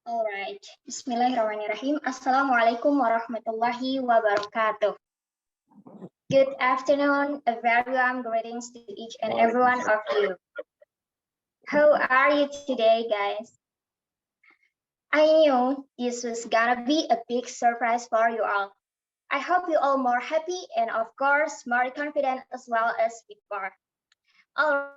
All right. Bismillahirrahmanirrahim. Assalamualaikum warahmatullahi wabarakatuh. Good afternoon. A very warm greetings to each and every one of you. How are you today, guys? I knew this was gonna be a big surprise for you all. I hope you all more happy and of course more confident as well as before. All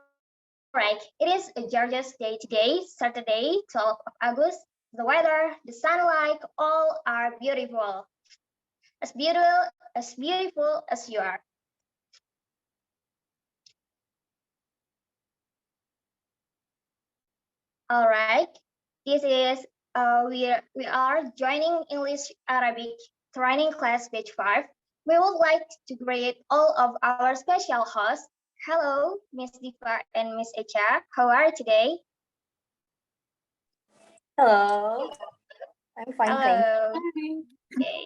right, it is a gorgeous day today, Saturday, 12th of August. The weather, the sunlight, all are beautiful. As beautiful as you are. All right, this is we are joining English Arabic training class page 5. We would like to greet all of our special hosts. Hello, Miss Diva and Miss Echa. How are you today? Hello, I'm fine, thank you. Okay.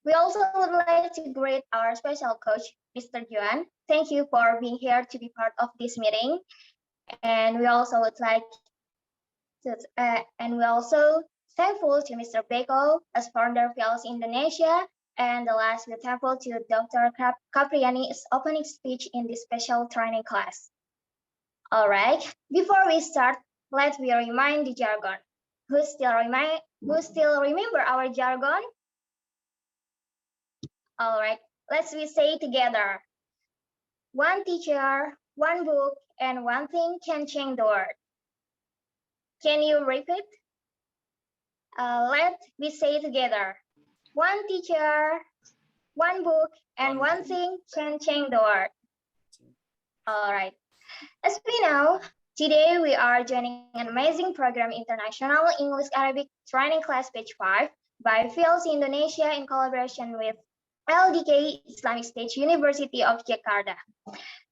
We also would like to greet our special coach, Mr. Juan. Thank you for being here to be part of this meeting. And we also would like to, and we also thankful to Mr. Beko as founder of PLC Indonesia. And the last, we're thankful to Dr. Capriani's opening speech in this special training class. All right, before we start, let me remind the jargon. Who still remember our jargon? All right, let's we say together. One teacher, one book, and one thing can change the world. Can you repeat? Let me say together. One teacher, one book, and one thing can change the world. All right. As we know, today we are joining an amazing program, International English Arabic Training Class Page 5 by PLC Indonesia in collaboration with LDK Islamic State University of Jakarta,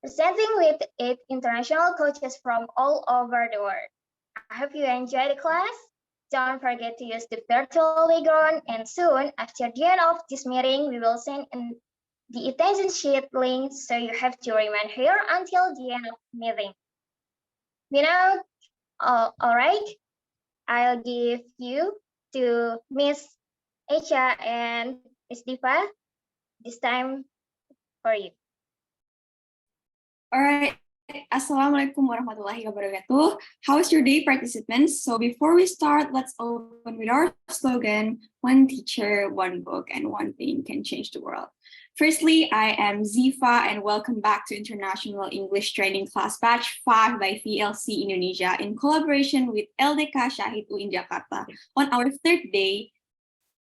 presenting with 8 international coaches from all over the world. I hope you enjoy the class. Don't forget to use the virtual background, and soon, after the end of this meeting, we will send the attention sheet link, so you have to remain here until the end of the meeting. You know, all right, I'll give you to Miss Echa and Miss Diva this time for you. All right. Assalamualaikum warahmatullahi wabarakatuh. How's your day, participants? So before we start, let's open with our slogan, one teacher, one book, and one thing can change the world. Firstly, I am Zifa, and welcome back to International English Training Class Batch 5 by VLC Indonesia in collaboration with LDK Syahid UIN Jakarta on our third day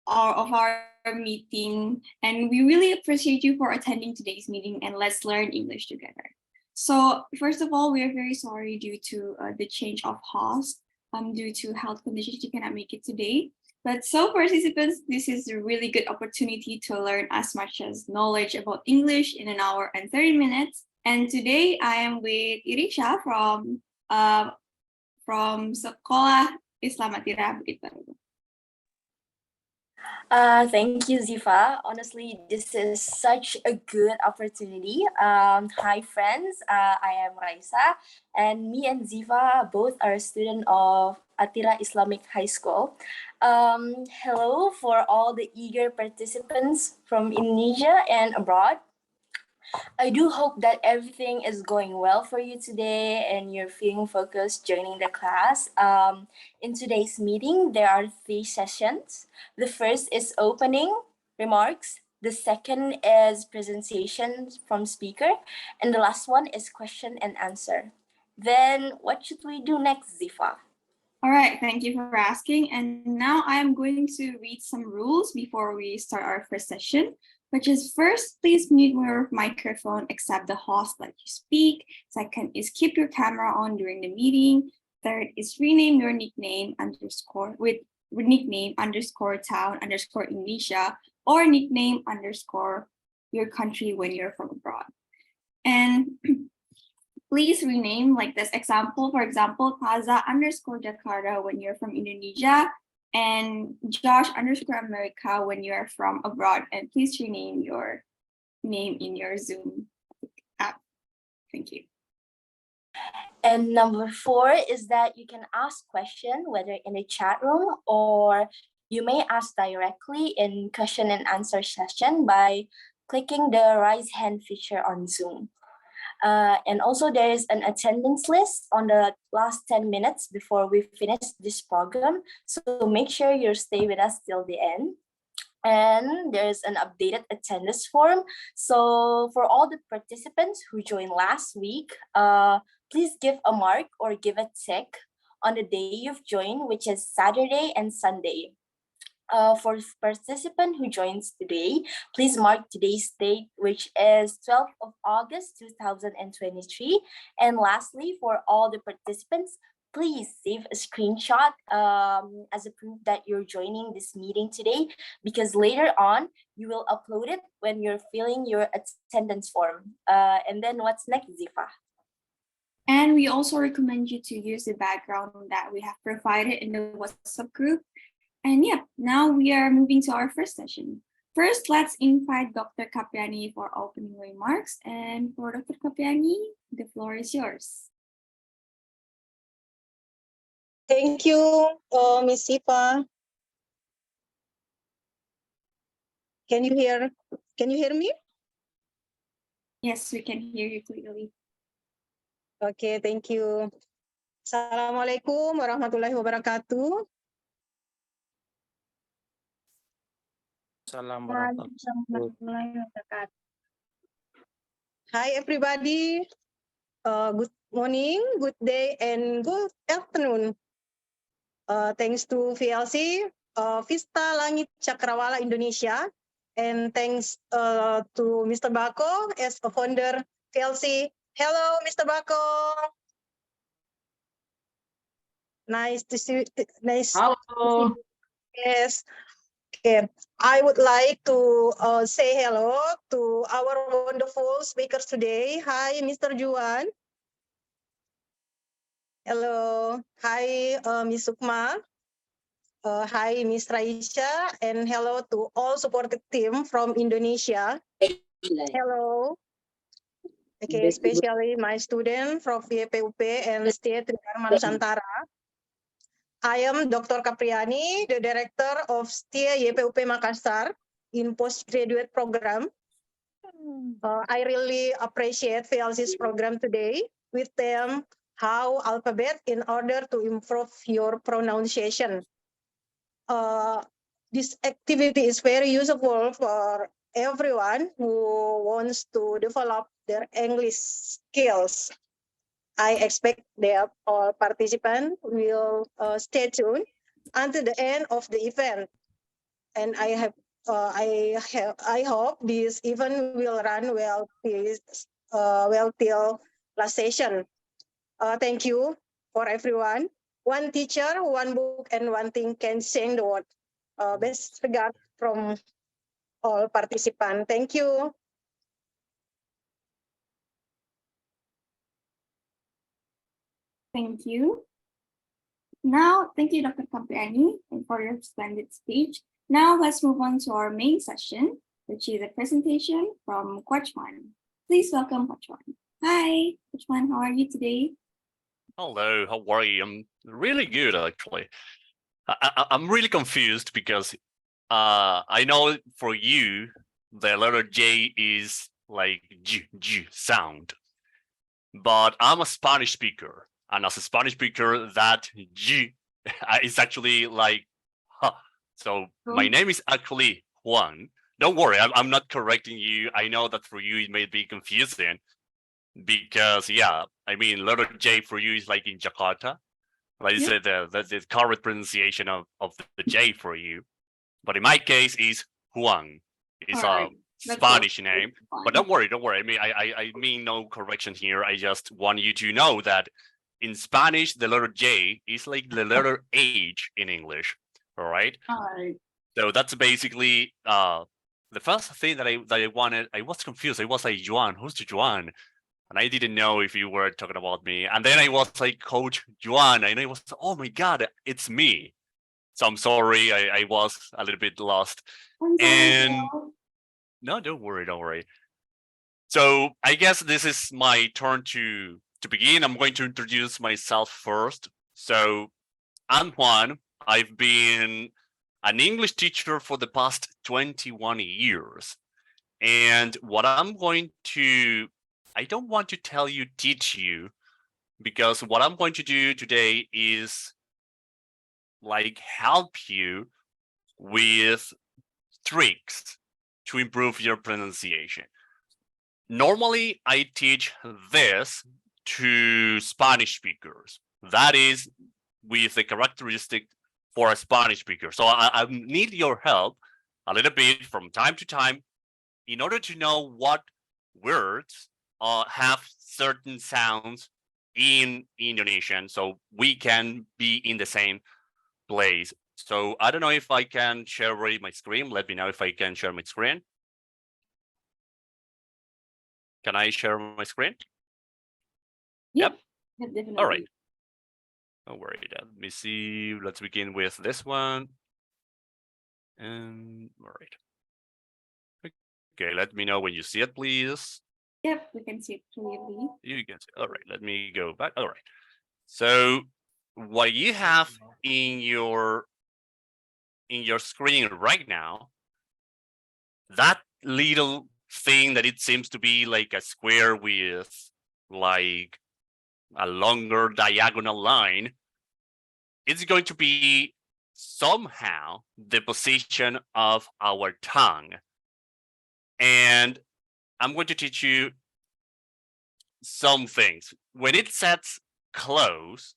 of our meeting. And we really appreciate you for attending today's meeting, and let's learn English together. So first of all, we are very sorry due to the change of host. Due to health conditions, you cannot make it today. But so participants, this is a really good opportunity to learn as much as knowledge about English in an hour and 30 minutes. And today I am with Irisha from Sekolah Islam Atira Bukit Baru. Thank you, Zifa. Honestly, this is such a good opportunity. Hi, friends. I am Raisa, and me and Zifa both are a student of Atira Islamic High School. Hello for all the eager participants from Indonesia and abroad. I do hope that everything is going well for you today and you're feeling focused joining the class. In today's meeting, there are 3 sessions. The first is opening remarks. The second is presentation from speaker. And the last one is question and answer. Then what should we do next, Zifa? All right, thank you for asking. And now I'm going to read some rules before we start our first session, which is first, please mute your microphone except the host that you speak. Second is keep your camera on during the meeting. Third is rename your nickname underscore with nickname underscore town underscore Indonesia or nickname underscore your country when you're from abroad. And please rename like this example, for example, Plaza underscore Jakarta when you're from Indonesia, and Josh underscore America when you are from abroad. And please rename your name in your Zoom app. Thank you. And number 4 is that you can ask question whether in the chat room or you may ask directly in question and answer session by clicking the raise hand feature on Zoom. And also there is an attendance list on the last 10 minutes before we finish this program. So make sure you stay with us till the end. And there's an updated attendance form. So for all the participants who joined last week, please give a mark or give a tick on the day you've joined, which is Saturday and Sunday. For participant who joins today, please mark today's date, which is 12th of August, 2023. And lastly, for all the participants, please save a screenshot as a proof that you're joining this meeting today, because later on, you will upload it when you're filling your attendance form. And then what's next, Zifa? And we also recommend you to use the background that we have provided in the WhatsApp group. And yeah, now we are moving to our first session. First, let's invite Dr. Kapriani for opening remarks. And for Dr. Kapriani, the floor is yours. Thank you, Miss Sipa. Can you hear me? Yes, we can hear you clearly. Okay, thank you. Assalamualaikum warahmatullahi wabarakatuh. Hi, everybody. Good morning, good day, and good afternoon. Thanks to VLC, Vista Langit Cakrawala Indonesia, and thanks to Mr. Bako as a founder VLC. Hello, Mr. Bako. Nice to see you. Nice. Hello. Yes. Okay. I would like to say hello to our wonderful speakers today. Hi, Mr. Juan. Hello. Hi, Miss Sukma. Hi, Miss Raisha. And hello to all supported team from Indonesia. Hello. Okay, especially my student from YPUP and State Dharma Nusantara. I am Dr. Kapriani, the director of STIA YPUP Makassar in postgraduate program. I really appreciate VLC's program today with them how alphabet in order to improve your pronunciation. This activity is very useful for everyone who wants to develop their English skills. I expect that all participants will stay tuned until the end of the event, and I hope this event will run well till last session. Thank you for everyone. One teacher, one book, and one thing can change the world. Best regard from all participants. Thank you. Thank you. Now, thank you, Dr. Kapriani, for your splendid speech. Now, let's move on to our main session, which is a presentation from Juan. Please welcome Juan. Hi, Juan, how are you today? Hello, how are you? I'm really good, actually. I'm really confused because I know for you, the letter J is like J sound. But I'm a Spanish speaker. And as a Spanish speaker, that G is actually like, huh. So my name is actually Juan. Don't worry, I'm not correcting you. I know that for you, it may be confusing because, yeah, I mean, letter J for you is like in Jakarta. Like you said, that's the correct pronunciation of the J for you. But in my case, is Juan. It's a Spanish name. But don't worry. I mean, I mean no correction here. I just want you to know that in Spanish, the letter J is like the letter H in English. All right. So that's basically the first thing that I wanted. I was confused. I was like, Juan, who's Juan? And I didn't know if you were talking about me. And then I was like, Coach Juan, and I was, oh my God, it's me. So I'm sorry, I was a little bit lost. And no, don't worry. So I guess this is my turn to to begin, I'm going to introduce myself first. So I'm Juan. I've been an English teacher for the past 21 years. And what I'm going to, I don't want to tell you, teach you, because what I'm going to do today is like help you with tricks to improve your pronunciation. Normally, I teach this to Spanish speakers. That is with the characteristic for a Spanish speaker. So I need your help a little bit from time to time in order to know what words have certain sounds in Indonesian, so we can be in the same place. So I don't know if I can share already my screen. Let me know if I can share my screen. Can I share my screen? Yep. Definitely. All right. Don't worry. Let me see. Let's begin with this one. And all right. Okay, let me know when you see it, please. Yep, we can see it clearly. You can see. All right, let me go back. All right. So what you have in your screen right now, that little thing that it seems to be like a square with like a longer diagonal line, it's going to be somehow the position of our tongue. And I'm going to teach you some things. When it says close,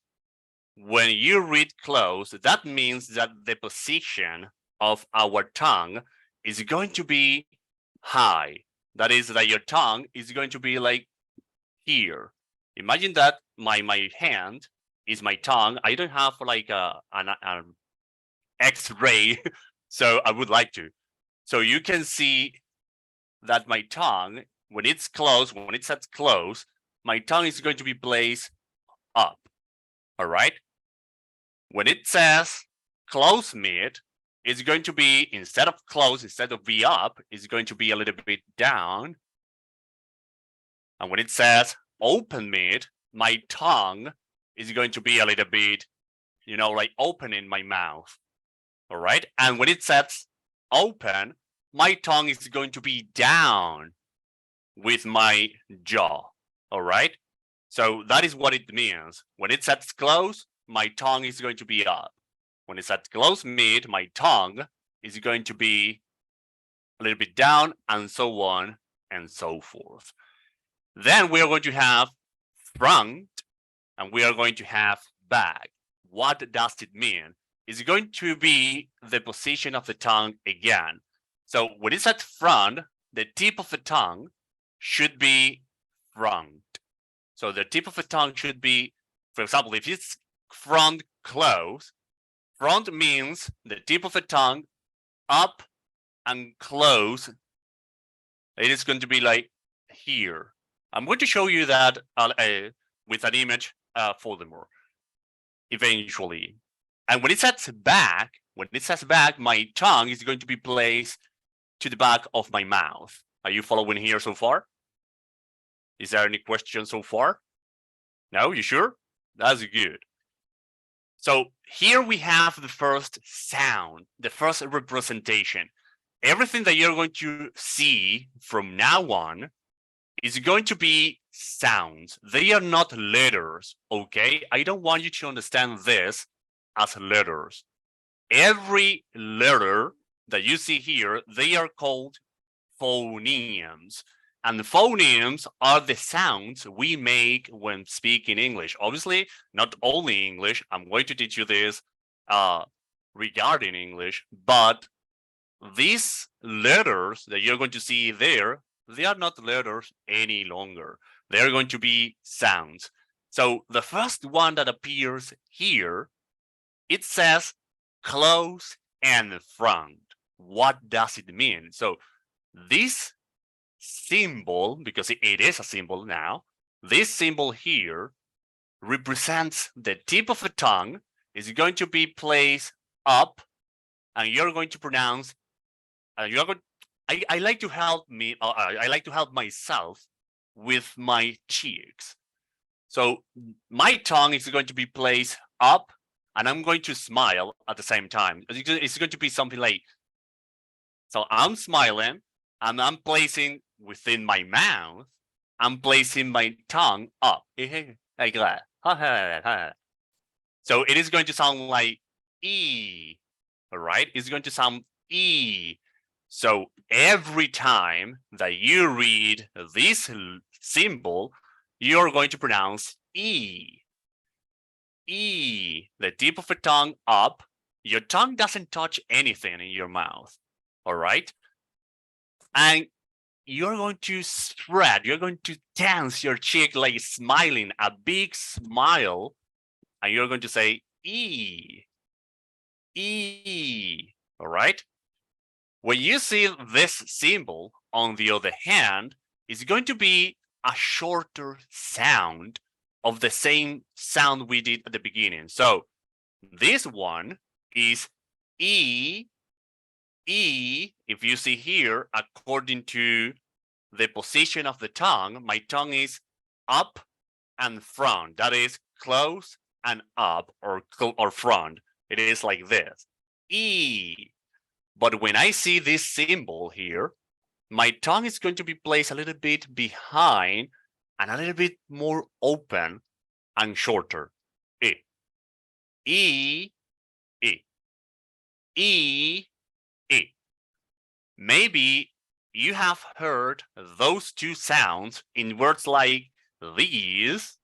when you read close, that means that the position of our tongue is going to be high. That is that your tongue is going to be like here. Imagine that my hand is my tongue. I don't have like an X-ray, so I would like to. So you can see that my tongue, when it's closed, when it sets close, my tongue is going to be placed up. All right. When it says close mid, it's going to be instead of be up, it's going to be a little bit down. And when it says open mid, my tongue is going to be a little bit, like open in my mouth. All right. And when it says open, my tongue is going to be down with my jaw. All right. So that is what it means. When it says close, my tongue is going to be up. When it's at close mid, my tongue is going to be a little bit down, and so on and so forth. Then we are going to have front, and we are going to have back. What does it mean? It's going to be the position of the tongue again. So when it's at front, the tip of the tongue should be front. So the tip of the tongue should be, for example, if it's front close, front means the tip of the tongue up and close. It is going to be like here. I'm going to show you that with an image furthermore, eventually. And when it says back, my tongue is going to be placed to the back of my mouth. Are you following here so far? Is there any question so far? No, you sure? That's good. So here we have the first sound, the first representation. Everything that you're going to see from now on is going to be sounds. They are not letters, okay? I don't want you to understand this as letters. Every letter that you see here, they are called phonemes. And the phonemes are the sounds we make when speaking English. Obviously, not only English. I'm going to teach you this regarding English, but these letters that you're going to see there, they are not letters any longer. They're going to be sounds. So the first one that appears here, it says close and front. What does it mean? So this symbol, because it is a symbol now, this symbol here represents the tip of the tongue is going to be placed up, and you're going to pronounce. I like to help me. I like to help myself with my cheeks. So my tongue is going to be placed up, and I'm going to smile at the same time. It's going to be something like, so I'm smiling, and I'm placing within my mouth, I'm placing my tongue up, like that. So it is going to sound like E, all right? It's going to sound E. So every time that you read this symbol, you're going to pronounce E. E, the tip of the tongue up. Your tongue doesn't touch anything in your mouth, all right? And you're going to spread, you're going to dance your cheek like smiling, a big smile, and you're going to say E, E, all right? When you see this symbol, on the other hand, it's going to be a shorter sound of the same sound we did at the beginning. So this one is E, E. If you see here, according to the position of the tongue, my tongue is up and front. That is close and up, or front. It is like this, E. But when I see this symbol here, my tongue is going to be placed a little bit behind and a little bit more open and shorter. E, E, E, E, E. Maybe you have heard those two sounds in words like these.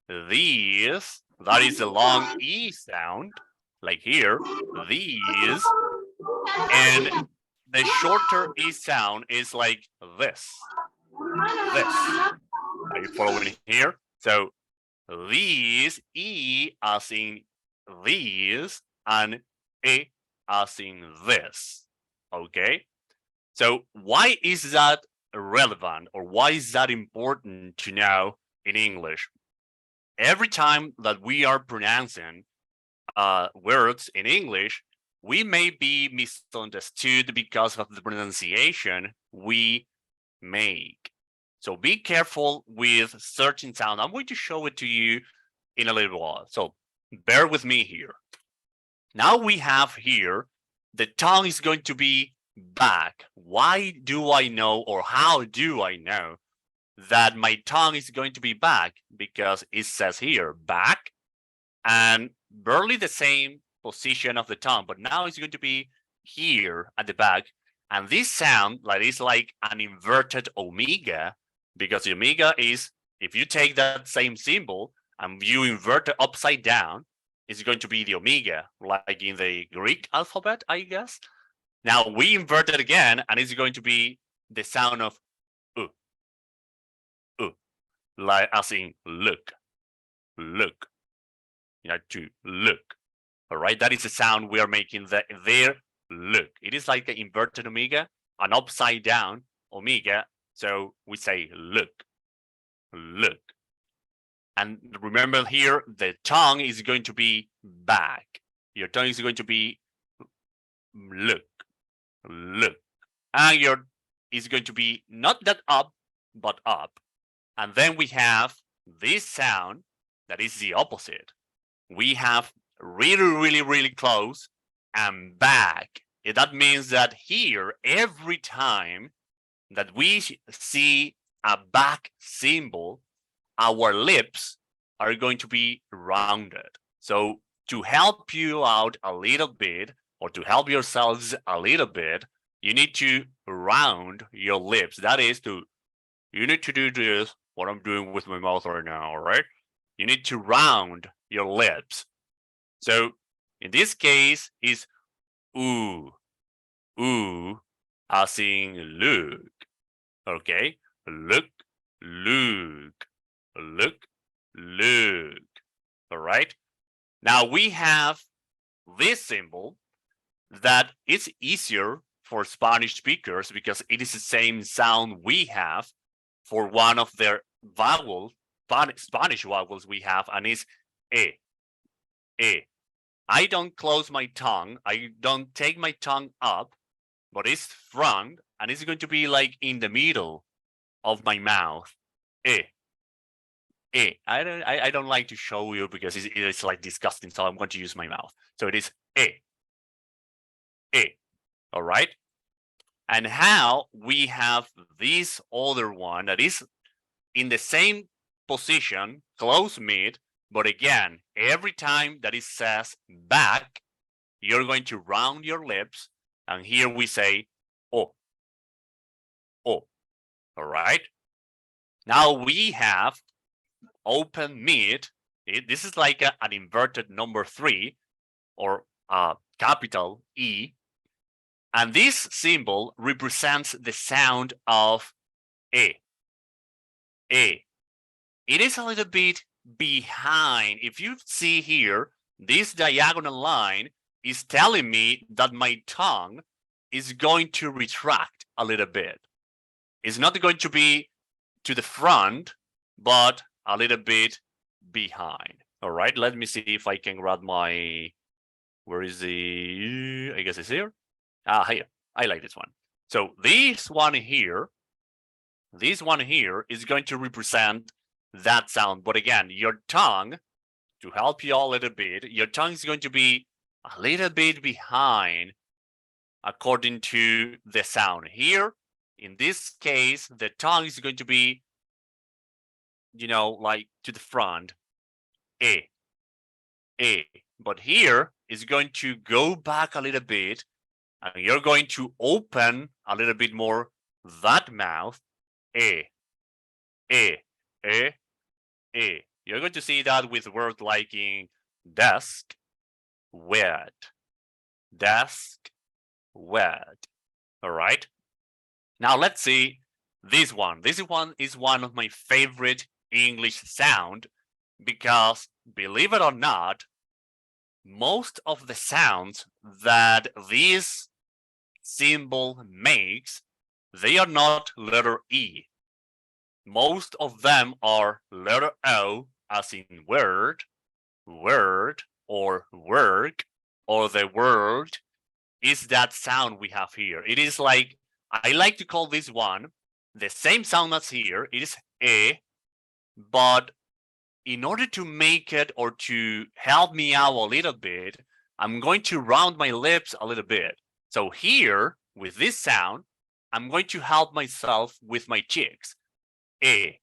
That is a long E sound, like here, these. And the shorter E sound is like this. Are you following here? So these, E as in these, and E as in this. Okay? So why is that relevant, or why is that important to know in English? Every time that we are pronouncing words in English, we may be misunderstood because of the pronunciation we make. So be careful with certain sound. I'm going to show it to you in a little while. So bear with me here. Now we have here, the tongue is going to be back. Why do I know, or how do I know that my tongue is going to be back? Because it says here, back, and barely the same position of the tongue, but now it's going to be here at the back. And this sound is like an inverted omega, because the omega is, if you take that same symbol and you invert it upside down, it's going to be the omega, like in the Greek alphabet, I guess. Now we invert it again, and it's going to be the sound of like as in look, to look. All right, that is the sound we are making there, look. It is like an inverted omega, an upside down omega. So we say look. And remember here, the tongue is going to be back. Your tongue is going to be look. And your is going to be not that up, but up. And then we have this sound that is the opposite. We have really close and back. That means that here, every time that we see a back symbol, our lips are going to be rounded. So to help you out a little bit, or to help yourselves a little bit, you need to round your lips. That is, you need to do this, what I'm doing with my mouth right now, all right? You need to round your lips. So in this case is ooh, as in look. Okay, look. All right. Now we have this symbol that is easier for Spanish speakers because it is the same sound we have for one of their vowels, Spanish vowels we have, and it's e. I don't close my tongue. I don't take my tongue up, but it's front, and it's going to be like in the middle of my mouth. E. I don't like to show you because it's like disgusting, so I'm going to use my mouth. So it is a. All right. And how we have this other one that is in the same position, close mid, but again, every time that it says back, you're going to round your lips, and here we say oh. All right. Now we have open mid. This is like an inverted number 3 or capital E. And this symbol represents the sound of A. It is a little bit behind. If you see here, this diagonal line is telling me that my tongue is going to retract a little bit. It's not going to be to the front, but a little bit behind. All right, let me see if I can grab my, where is the, I guess it's here. Here, I like this one. So this one here is going to represent that sound. But again, your tongue, to help you a little bit, your tongue is going to be a little bit behind according to the sound. Here, in this case, the tongue is going to be, like to the front, A. But here is going to go back a little bit, and you're going to open a little bit more that mouth, A. You're going to see that with words like in desk, wet, desk, wet. All right. Now let's see this one. This one is one of my favorite English sound because, believe it or not, most of the sounds that this symbol makes, they are not letter E. Most of them are letter O, as in word, word, or work, or the word is that sound we have here. It is like, I like to call this one the same sound as here. It is E, but in order to make it or to help me out a little bit, I'm going to round my lips a little bit. So here, with this sound, I'm going to help myself with my cheeks. A.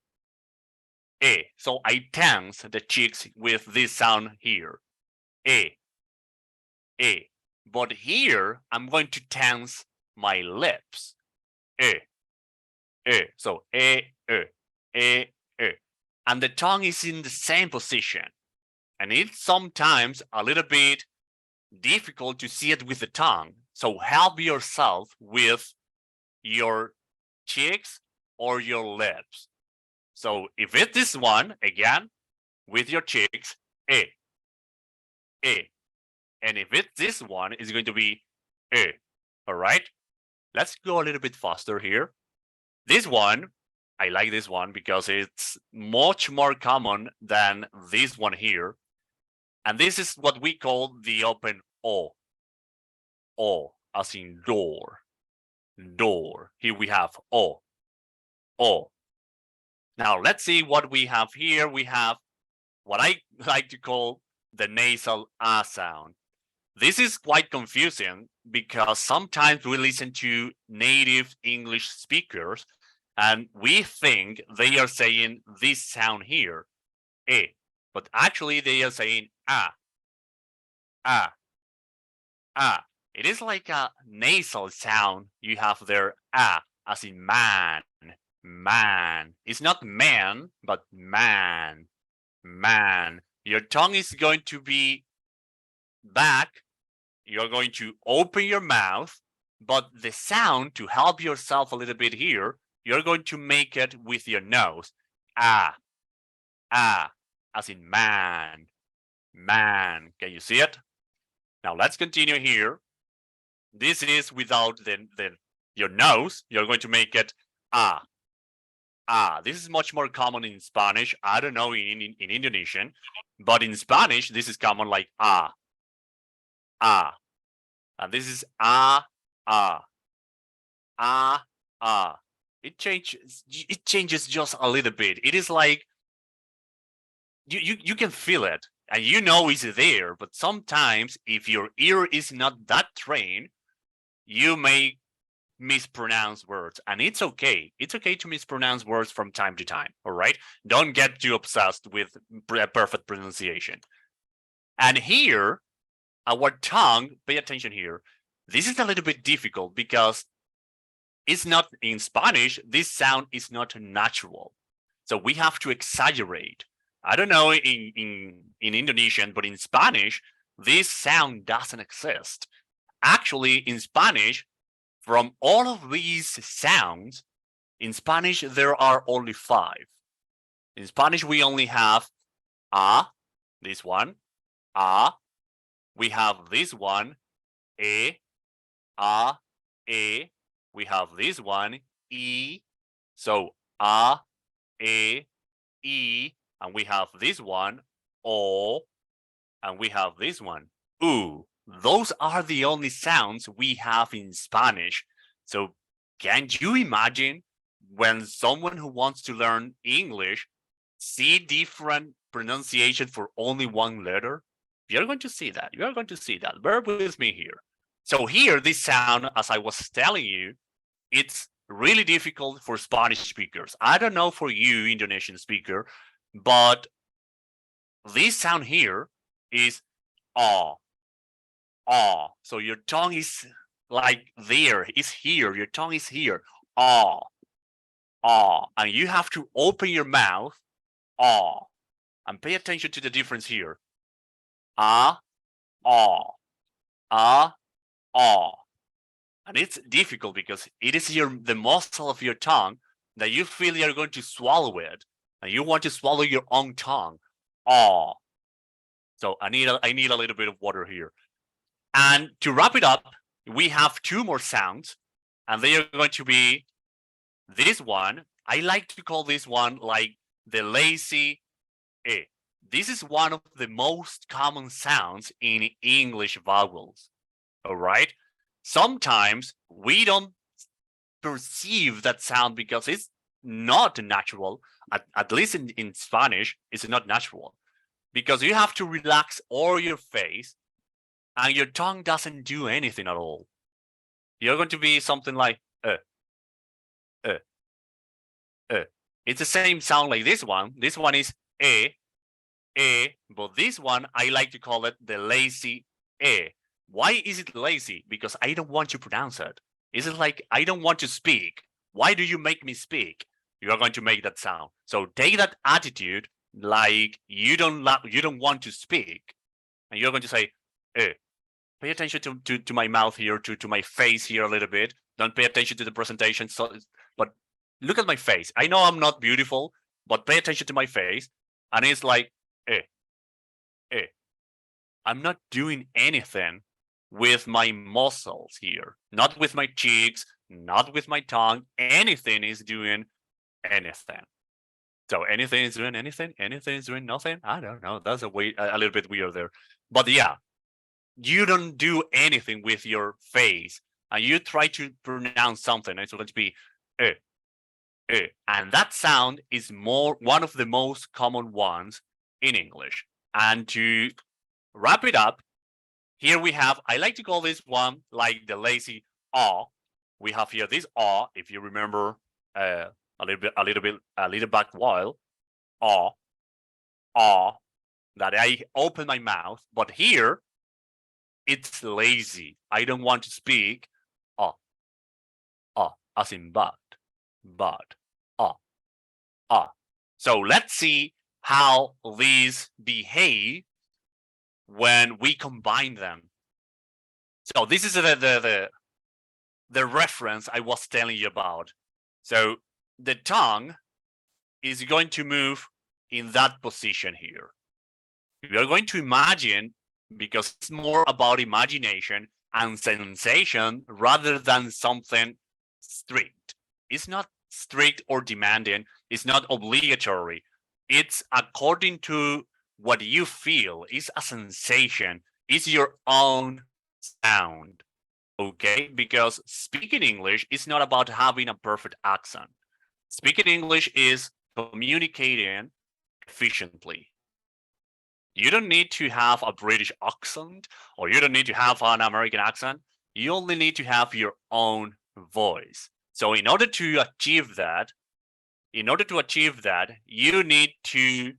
So I tense the cheeks with this sound here. A. But here, I'm going to tense my lips. A. So A. And the tongue is in the same position. And it's sometimes a little bit difficult to see it with the tongue. So help yourself with your cheeks or your lips. So if it's this one, again, with your cheeks, A. And if it's this one, it's going to be A. All right? Let's go a little bit faster here. This one, I like this one because it's much more common than this one here. And this is what we call the open O. O, as in door. Door. Here we have O. Now let's see what we have here. We have what I like to call the nasal A sound. This is quite confusing because sometimes we listen to native English speakers and we think they are saying this sound here, A, but actually they are saying A. It is like a nasal sound you have there, A, as in man. It's not man, but man. Your tongue is going to be back. You're going to open your mouth, but the sound, to help yourself a little bit here, you're going to make it with your nose. As in man. Can you see it? Now let's continue here. This is without your nose. You're going to make it This is much more common in Spanish. I don't know in Indonesian, but in Spanish, this is common like and this is It changes just a little bit. It is like you can feel it and you know it's there, but sometimes if your ear is not that trained, you may mispronounce words, and it's okay. It's okay to mispronounce words from time to time. All right, don't get too obsessed with perfect pronunciation. And here, our tongue, pay attention here. This is a little bit difficult because it's not in Spanish. This sound is not natural, so we have to exaggerate. I don't know in Indonesian, but in Spanish, this sound doesn't exist. Actually, in Spanish, from all of these sounds, in Spanish, there are only 5. In Spanish, we only have a, this one, a. We have this one, e, a, e. We have this one, e. So a, e, e. And we have this one, o. And we have this one, u. Those are the only sounds we have in Spanish. So can you imagine when someone who wants to learn English see different pronunciation for only one letter? You're going to see that. You are going to see that. Bear with me here. So here, this sound, as I was telling you, it's really difficult for Spanish speakers. I don't know for you, Indonesian speaker, but this sound here is ah. Ah. So your tongue is like there, it's here, your tongue is here. Ah. Ah. And you have to open your mouth. Ah. And pay attention to the difference here. Ah. Ah. Ah. Ah. And it's difficult because it is the muscle of your tongue that you feel you're going to swallow it, and you want to swallow your own tongue. Ah. So I need a little bit of water here. And to wrap it up, we have 2 more sounds, and they are going to be this one. I like to call this one like the lazy e. This is one of the most common sounds in English vowels. All right. Sometimes we don't perceive that sound because it's not natural. At least in Spanish, it's not natural because you have to relax all your face and your tongue doesn't do anything at all. You're going to be something like It's the same sound like this one. This one is e, but this one I like to call it the lazy e. Why is it lazy? Because I don't want to pronounce it. Is it like I don't want to speak? Why do you make me speak? You are going to make that sound. So take that attitude like you don't want to speak, and you're going to say eh. Pay attention to my mouth here, to my face here a little bit. Don't pay attention to the presentation. So, but look at my face. I know I'm not beautiful, but pay attention to my face. And it's like, I'm not doing anything with my muscles here. Not with my cheeks, not with my tongue. Anything is doing anything. So anything is doing anything. Anything is doing nothing. I don't know. That's a little bit weird there. But yeah. You don't do anything with your face, and you try to pronounce something. It's going to be and that sound is one of the most common ones in English. And to wrap it up, here we have, I like to call this one like the lazy ah. We have here this ah, if you remember a little back while, ah, that I open my mouth, but here it's lazy. I don't want to speak. As in but, So let's see how these behave when we combine them. So this is the reference I was telling you about. So the tongue is going to move in that position here. We are going to imagine, because it's more about imagination and sensation rather than something strict. It's not strict or demanding. It's not obligatory. It's according to what you feel. It's a sensation. It's your own sound. Okay? Because speaking English is not about having a perfect accent. Speaking English is communicating efficiently. You don't need to have a British accent or you don't need to have an American accent. You only need to have your own voice. So in order to achieve that, you need to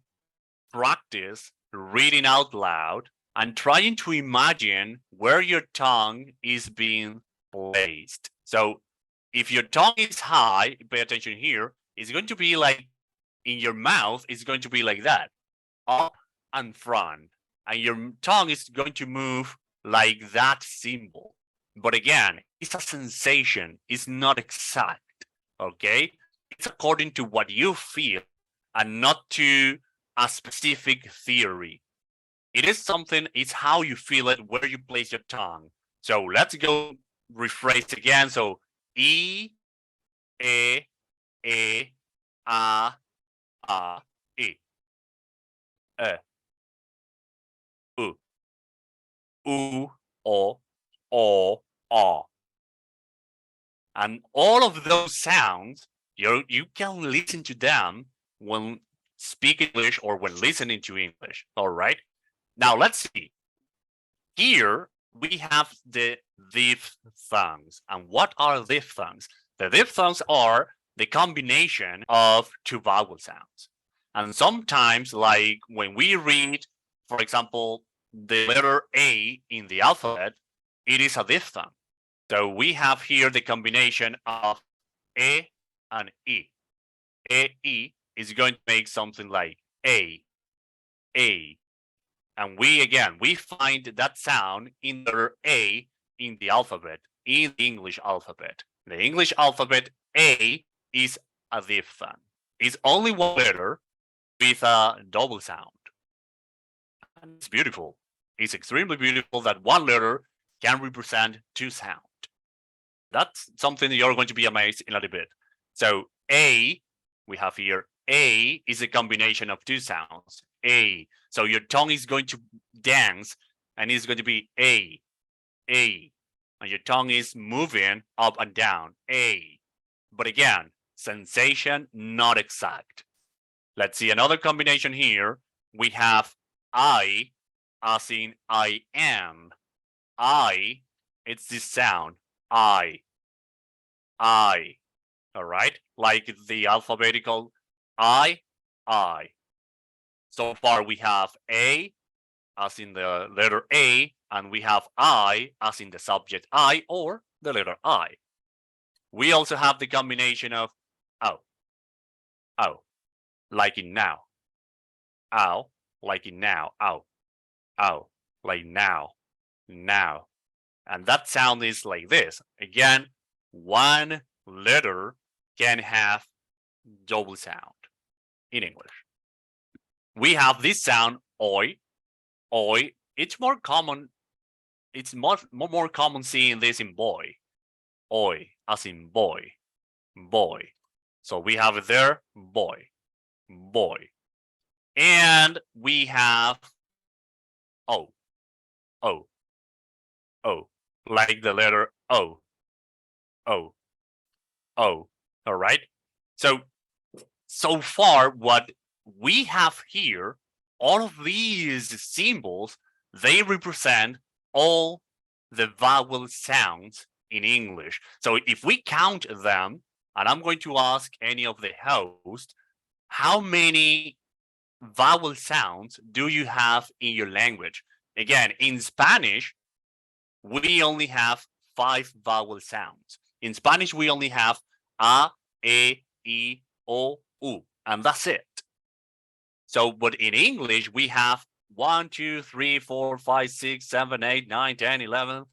practice reading out loud and trying to imagine where your tongue is being placed. So if your tongue is high, pay attention here, it's going to be like in your mouth, it's going to be like that, up and front. And your tongue is going to move like that symbol. But again, it's a sensation, it's not exact, okay? It's according to what you feel and not to a specific theory. It is something, it's how you feel it, where you place your tongue. So let's go rephrase again. So E, E, A, E, U, O, A. And all of those sounds, you can listen to them when speaking English or when listening to English. All right. Now let's see. Here we have the diphthongs. And what are diphthongs? The diphthongs are the combination of two vowel sounds. And sometimes, like when we read, for example, the letter A in the alphabet, it is a diphthong. So we have here the combination of E and E. E is going to make something like A. And we find that sound in the letter A in the alphabet, in the English alphabet. The English alphabet, A is a diphthong. It's only one letter with a double sound. And it's beautiful. It's extremely beautiful that one letter can represent two sounds. That's something you're going to be amazed in a little bit. So A, we have here, A is a combination of two sounds. A. So your tongue is going to dance and it's going to be A. And your tongue is moving up and down. A. But again, sensation, not exact. Let's see another combination here. We have I, as in I am. I, it's this sound. I. All right, like the alphabetical I. So far we have A as in the letter A, and we have I as in the subject I or the letter I. We also have the combination of O, like in now. Ow, like in now. Ow, like now. And that sound is like this. Again, one letter can have double sound in English. We have this sound oi. It's more common. It's more common seeing this in boy. Oi, as in boy. So we have it there, boy. And we have O, like the letter O. All right. So far, what we have here, all of these symbols, they represent all the vowel sounds in English. So if we count them, and I'm going to ask any of the hosts, how many vowel sounds do you have in your language? Again, in Spanish, we only have 5 vowel sounds. In Spanish, we only have A, E, I, O, U, and that's it. So, but in English, we have 1, 2, 3, 4, 5, 6, 7, 8, 9, 10, 11.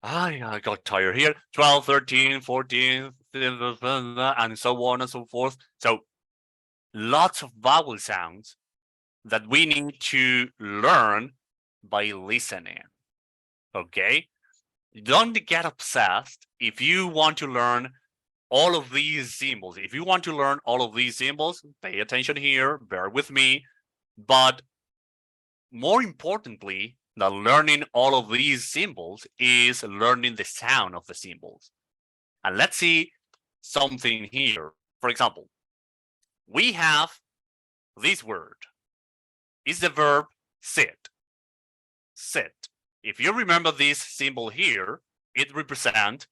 I got tired here. 12, 13, 14, and so on and so forth. So, lots of vowel sounds that we need to learn by listening. Okay? Don't get obsessed if you want to learn all of these symbols. If you want to learn all of these symbols, pay attention here, bear with me. But more importantly than learning all of these symbols is learning the sound of the symbols. And let's see something here. For example, we have this word. It's the verb sit, sit. If you remember this symbol here, it represents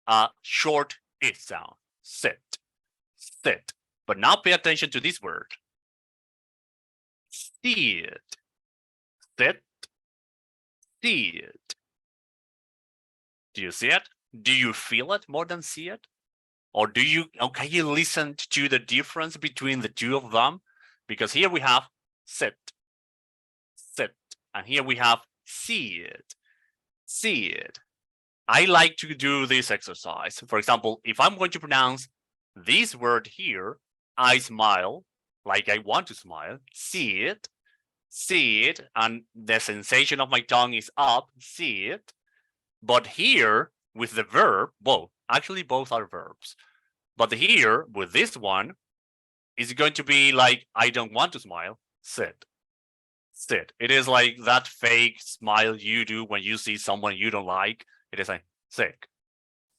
a short it sound. Sit, sit. But now pay attention to this word. Sit, sit, sit. Do you see it? Do you feel it more than see it? Or can you listen to the difference between the two of them? Because here we have sit, sit, and here we have see it, see it. I like to do this exercise. For example, if I'm going to pronounce this word here, I smile like I want to smile, see it, and the sensation of my tongue is up, see it. But here with the verb, well, actually both are verbs. But here with this one, it's going to be like, I don't want to smile, sit, sit. It is like that fake smile you do when you see someone you don't like. It is like, sit,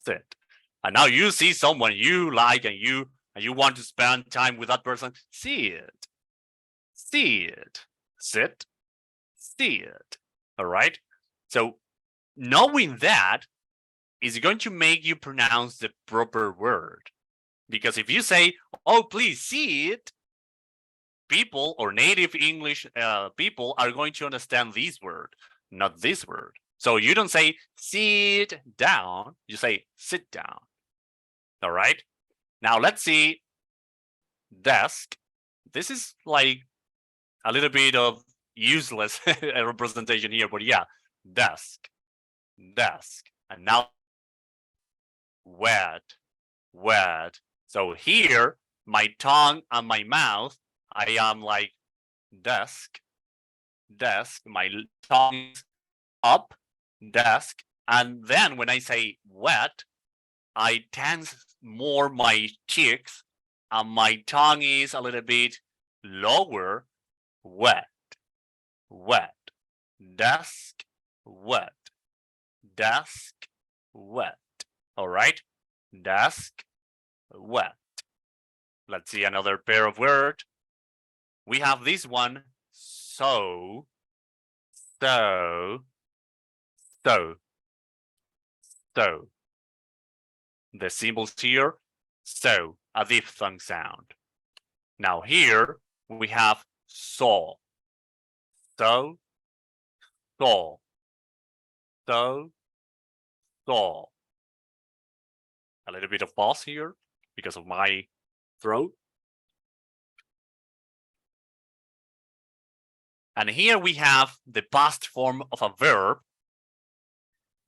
sit. And now you see someone you like and you want to spend time with that person, see it, sit, see it. All right. So knowing that is going to make you pronounce the proper word. Because if you say, oh, please see it, people or native English people are going to understand this word, not this word. So you don't say sit down, you say sit down. All right. Now let's see desk. This is like a little bit of useless representation here, but yeah, desk, desk. And now wet, wet. So here, my tongue and my mouth, I am like desk, desk. My tongue is up, desk. And then when I say wet, I tense more my cheeks and my tongue is a little bit lower, wet, wet, desk, wet, desk, wet. All right, desk, wet. Let's see another pair of words. We have this one, so, so, so, so. The symbols here, so, a diphthong sound. Now here we have saw, so, saw, so, saw. A little bit of pause here because of my throat. And here we have the past form of a verb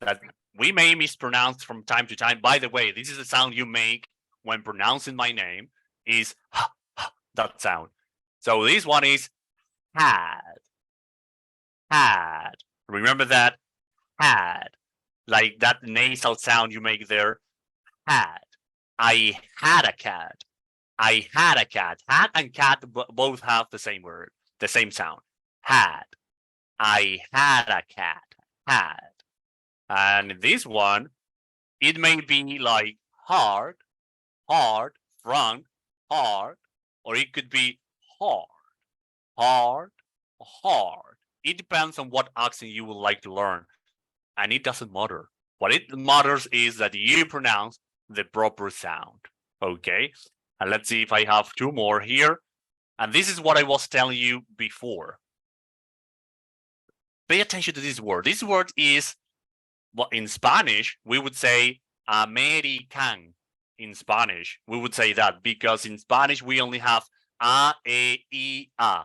that we may mispronounce from time to time. By the way, this is the sound you make when pronouncing my name, is that sound. So this one is had, had. Remember that? Had. Like that nasal sound you make there, had. I had a cat. I had a cat. Had and cat both have the same word, the same sound. Had. I had a cat. Had. And this one, it may be like hard, hard, front, hard, or it could be hard, hard, hard. It depends on what accent you would like to learn. And it doesn't matter. What it matters is that you pronounce the proper sound. Okay? And let's see if I have two more here. And this is what I was telling you before. Pay attention to this word. This word is, well, in Spanish, we would say American. In Spanish, we would say that because in Spanish, we only have A, E, I,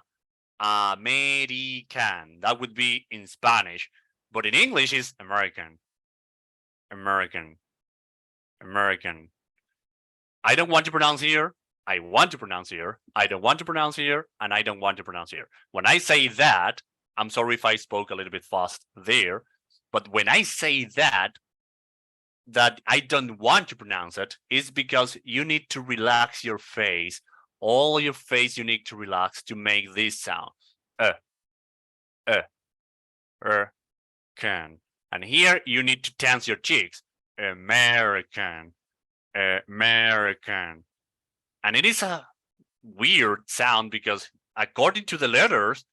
A. American. That would be in Spanish. But in English, it's American. American. American. I don't want to pronounce here. I want to pronounce here. I don't want to pronounce here. And I don't want to pronounce here. When I say that, I'm sorry if I spoke a little bit fast there. But when I say that I don't want to pronounce it, is because you need to relax your face. All your face you need to relax to make this sound. Can. And here you need to tense your cheeks. American. American. And it is a weird sound because according to the letters,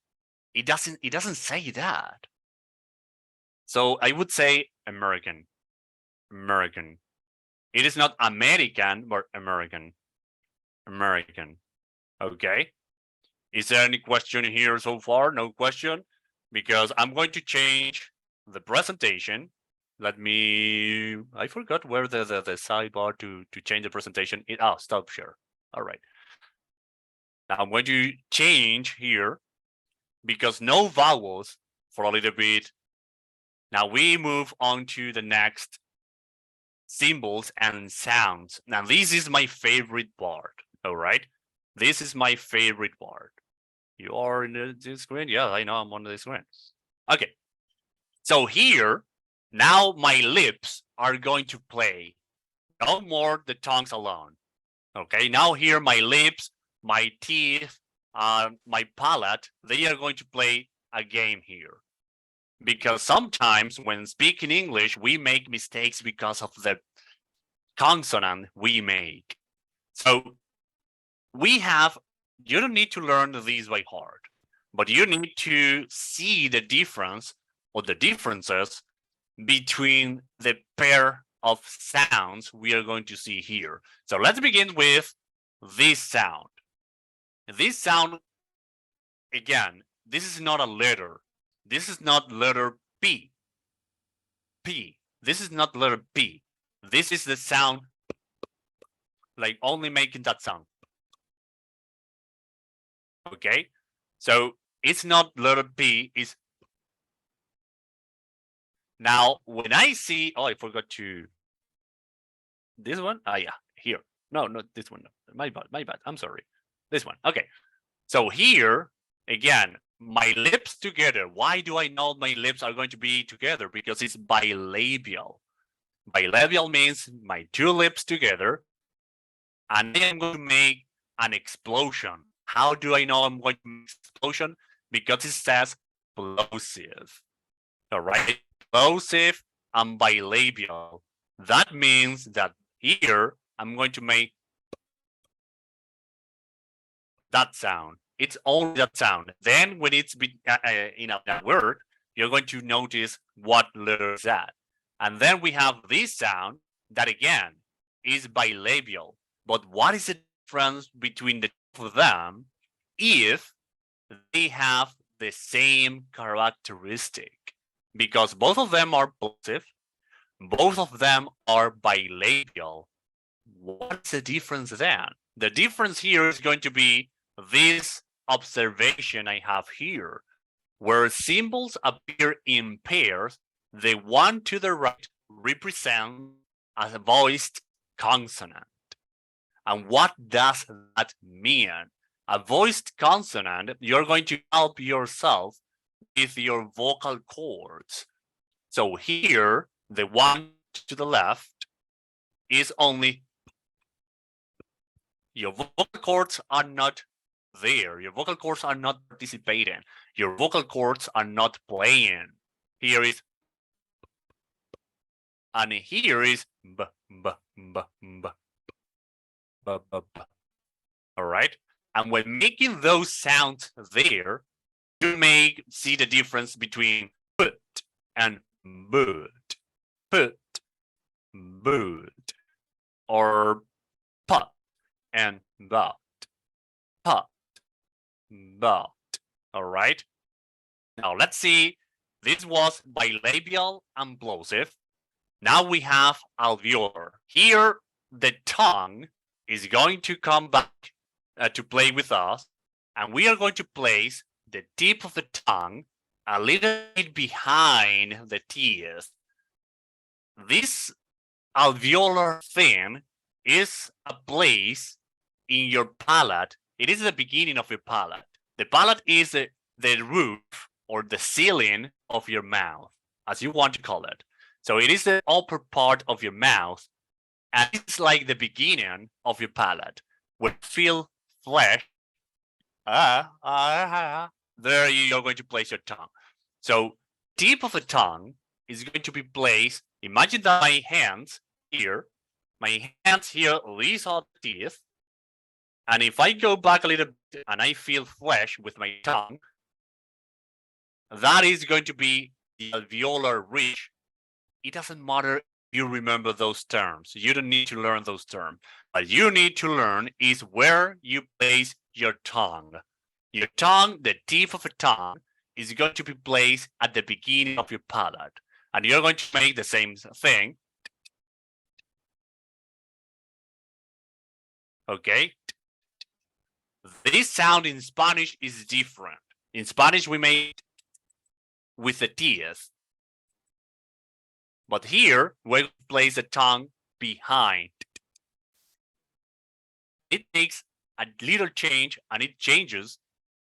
It doesn't say that. So I would say American. American. It is not American, but American. American. Okay. Is there any question here so far? No question? Because I'm going to change the presentation. I forgot where the sidebar to change the presentation. Stop share. All right. Now I'm going to change here because no vowels for a little bit. Now we move on to the next symbols and sounds. Now this is my favorite part. All right. This is my favorite part. You are in the screen? Yeah, I know I'm on the screen. Okay. So here, now my lips are going to play. No more the tongues alone. Okay, now here my lips, my teeth, my palate, they are going to play a game here. Because sometimes when speaking English, we make mistakes because of the consonant we make. So you don't need to learn these by heart, but you need to see the difference or the differences between the pair of sounds we are going to see here. So let's begin with this sound. This sound, again, this is not a letter. This is not letter P. P. This is not letter P. This is the sound, like only making that sound. Okay, so it's not letter P, it's now when I see, I forgot to this one. Yeah, here. No, not this one. My bad. I'm sorry. This one. Okay. So here again, my lips together. Why do I know my lips are going to be together? Because it's bilabial. Bilabial means my two lips together, and then I'm going to make an explosion. How do I know I'm going to make an explosion? Because it says plosive. All right, plosive and bilabial. That means that here I'm going to make that sound. It's only that sound. Then when it's in a word, you're going to notice what letter is that. And then we have this sound that again is bilabial. But what is the difference between the two of them if they have the same characteristic? Because both of them are plosive, both of them are bilabial. What's the difference then? The difference here is going to be this observation I have here, where symbols appear in pairs. The one to the right represents a voiced consonant. And what does that mean? A voiced consonant, you're going to help yourself with your vocal cords. So here, the one to the left is only, your vocal cords are not there. Your vocal cords are not participating. Your vocal cords are not playing. Here is, and here is b, b, b, b, b, b, b. All right. And when making those sounds there, you see the difference between put and boot, put, boot, or pot and bot, pot, bot. All right. Now let's see. This was bilabial and plosive. Now we have alveolar. Here, the tongue is going to come back to play with us, and we are going to place the tip of the tongue a little bit behind the teeth. This alveolar thing is a place in your palate. It is the beginning of your palate. The palate is the roof or the ceiling of your mouth, as you want to call it. So it is the upper part of your mouth, and it's like the beginning of your palate. When you feel flesh, there you're going to place your tongue. So tip of the tongue is going to be placed. Imagine that my hands here, these are the teeth. And if I go back a little bit and I feel flesh with my tongue, that is going to be the alveolar ridge. It doesn't matter if you remember those terms. You don't need to learn those terms. What you need to learn is where you place your tongue. Your tongue, the tip of a tongue, is going to be placed at the beginning of your palate. And you're going to make the same thing. Okay? This sound in Spanish is different. In Spanish, we make with the teeth. But here, we place the tongue behind. It makes a little change and it changes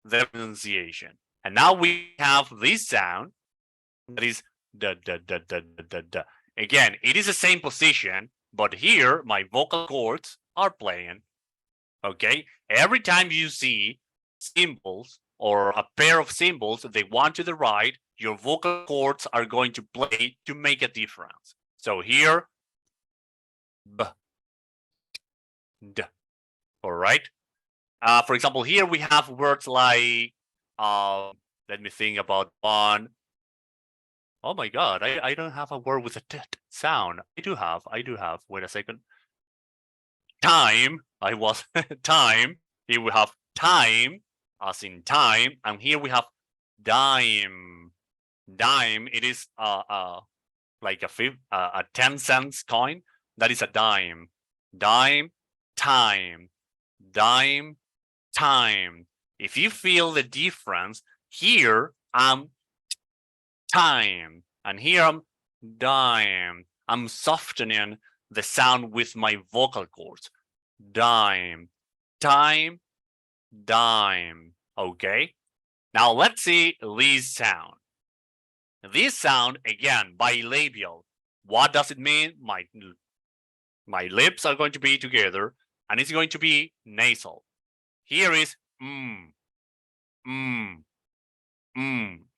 the pronunciation. And now we have this sound that is da. Again, it is the same position, but here my vocal cords are playing. Okay, every time you see symbols or a pair of symbols, they one to the right, your vocal cords are going to play to make a difference. So here, b, d. All right. For example, here we have words like, let me think about one. Oh my God, I don't have a word with a t sound. I do have. Wait a second. Time. Time. Here we have time, as in time, and here we have dime. Dime. It is like a 10-cent coin. That is a dime. Dime. Time. Dime. Time. If you feel the difference, here I'm time, and here I'm dime. I'm softening the sound with my vocal cords. Dime, time, dime. Okay. Now let's see this sound. This sound, again, bilabial. What does it mean? My lips are going to be together, and it's going to be nasal. Here is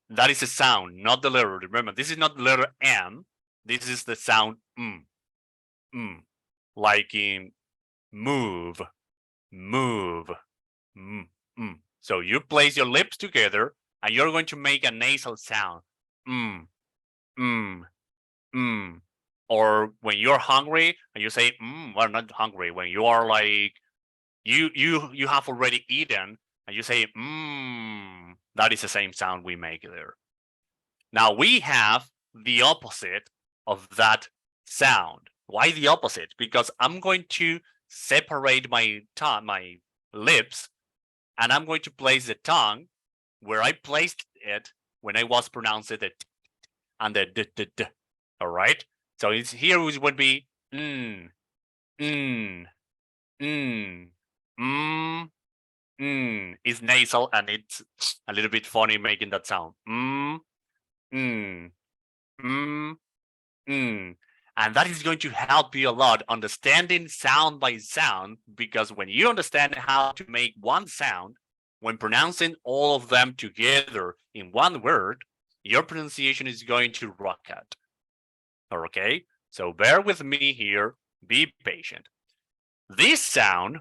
That is a sound, not the letter. Remember, this is not the letter M. This is the sound like in move. So you place your lips together and you're going to make a nasal sound. Or when you're hungry and you say well, not hungry, when you are like you have already eaten and you say that is the same sound we make there. Now we have the opposite of that sound. Why the opposite? Because I'm going to separate my tongue, my lips, and I'm going to place the tongue where I placed it when I was pronouncing it and the d. All right. So it's here which would be It's nasal and it's a little bit funny making that sound. And that is going to help you a lot understanding sound by sound, because when you understand how to make one sound, when pronouncing all of them together in one word, your pronunciation is going to rocket. Okay, so bear with me here, be patient. This sound,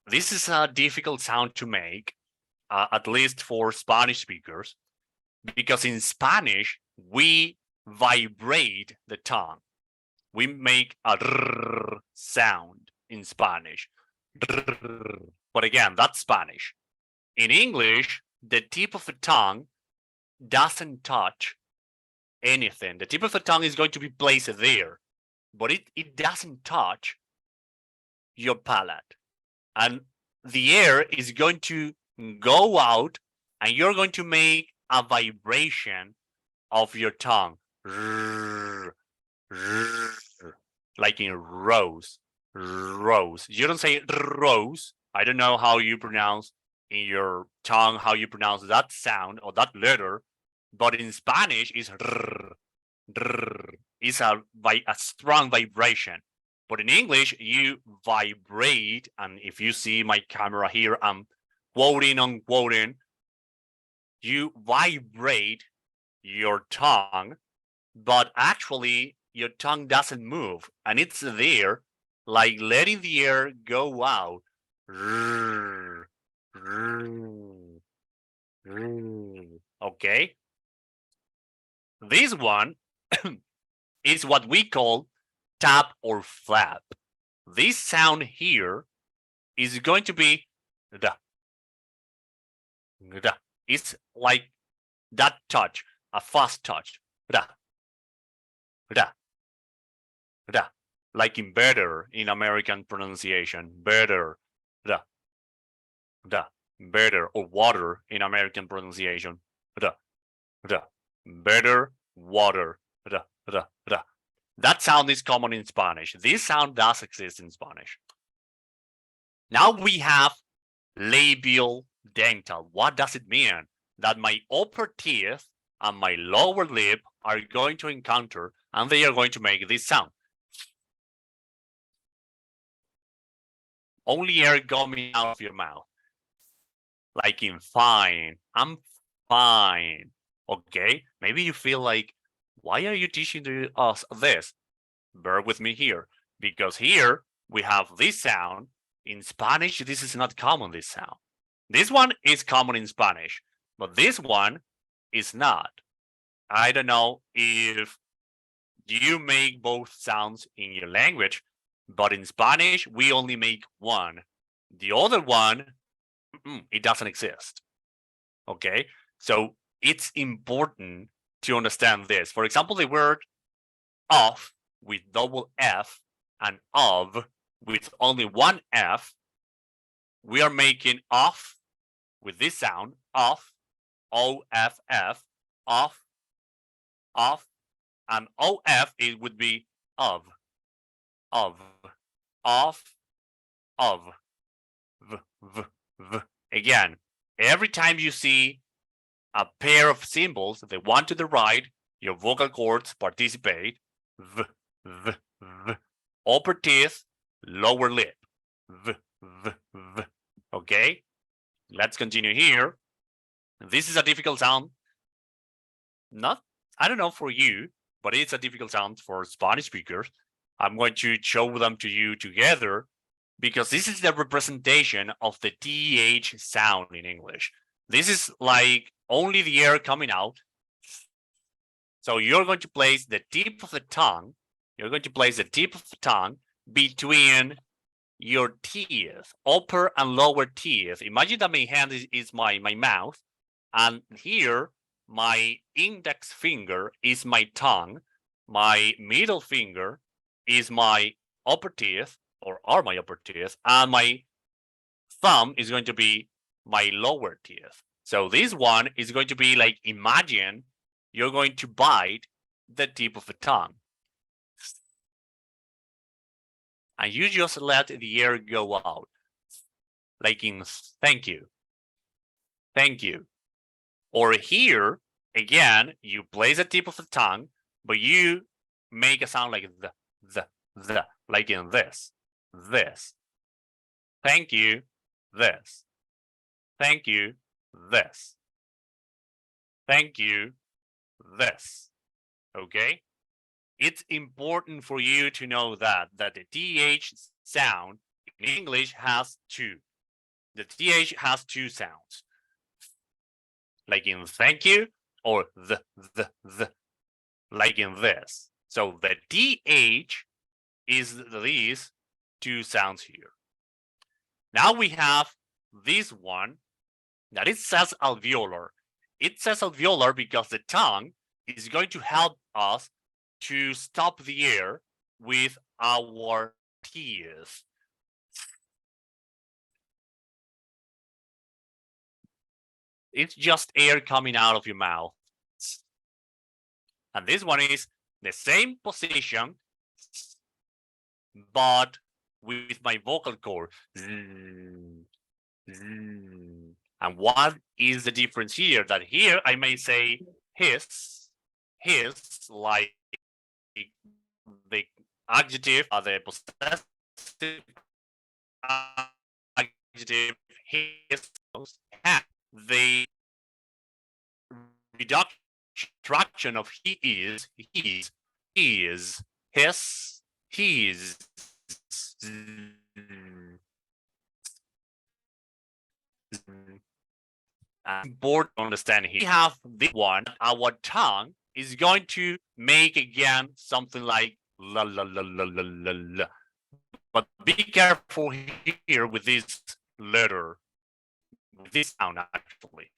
this is a difficult sound to make, at least for Spanish speakers, because in Spanish, we vibrate the tongue. We make a r sound in Spanish. But again, that's Spanish. In English, the tip of the tongue doesn't touch anything. The tip of the tongue is going to be placed there, but it doesn't touch your palate. And the air is going to go out and you're going to make a vibration of your tongue. Like in rose. Rose. You don't say rose. I don't know how you pronounce in your tongue, how you pronounce that sound or that letter, but in Spanish it's it's a strong vibration. But in English, you vibrate, and if you see my camera here, I'm quoting, unquoting, you vibrate your tongue, but actually your tongue doesn't move, and it's there, like letting the air go out. Okay? This one is what we call tap or flap. This sound here is going to be da. Da. It's like that touch, a fast touch. Da. Da. Da. Like in better in American pronunciation. Better. Da. Da. Better, or water in American pronunciation. Da. Da. Better, water. Da. Da. Da. That sound is common in Spanish. This sound does exist in Spanish. Now we have labial dental. What does it mean? That my upper teeth and my lower lip are going to encounter and they are going to make this sound. Only air coming out of your mouth. Like in fine, I'm fine. Okay, maybe you feel like, why are you teaching us this? Bear with me here, because here we have this sound. In Spanish, this is not common, this sound. This one is common in Spanish, but this one is not. I don't know if you make both sounds in your language, but in Spanish, we only make one. The other one, it doesn't exist. Okay, so it's important to understand this. For example, the word of with double F and of with only one F, we are making off with this sound, off, O-F-F, off, and O-F, it would be of, off, of, v, v, v. Again, every time you see a pair of symbols, the one to the right, your vocal cords participate, v, v, v. Upper teeth, lower lip, v, v, v. Okay, let's continue here. This is a difficult sound. Not, I don't know for you, but it's a difficult sound for Spanish speakers. I'm going to show them to you together because this is the representation of the TH sound in English. This is like only the air coming out. So you're going to place the tip of the tongue. You're going to place the tip of the tongue between your teeth, upper and lower teeth. Imagine that my hand is my mouth, and here my index finger is my tongue, my middle finger is my upper teeth, or are my upper teeth, and my thumb is going to be my lower teeth. So this one is going to be like, imagine you're going to bite the tip of the tongue. And you just let the air go out. Like in thank you. Thank you. Or here, again, you place the tip of the tongue, but you make a sound like the, like in this. Thank you, this. Thank you, this. Thank you, this. Okay? It's important for you to know that the TH sound in English has two. The TH has two sounds. Like in thank you or the, like in this. So the TH is these two sounds here. Now we have this one that it says alveolar. It says alveolar because the tongue is going to help us to stop the air with our teeth. It's just air coming out of your mouth. And this one is the same position, but with my vocal cord. And what is the difference here? That here I may say his, like the adjective, the possessive adjective, his, the reduction of he is, his, his. Important to understand here. We have this one, our tongue is going to make again something like la la la la la la la. But be careful here with this letter, with this sound actually,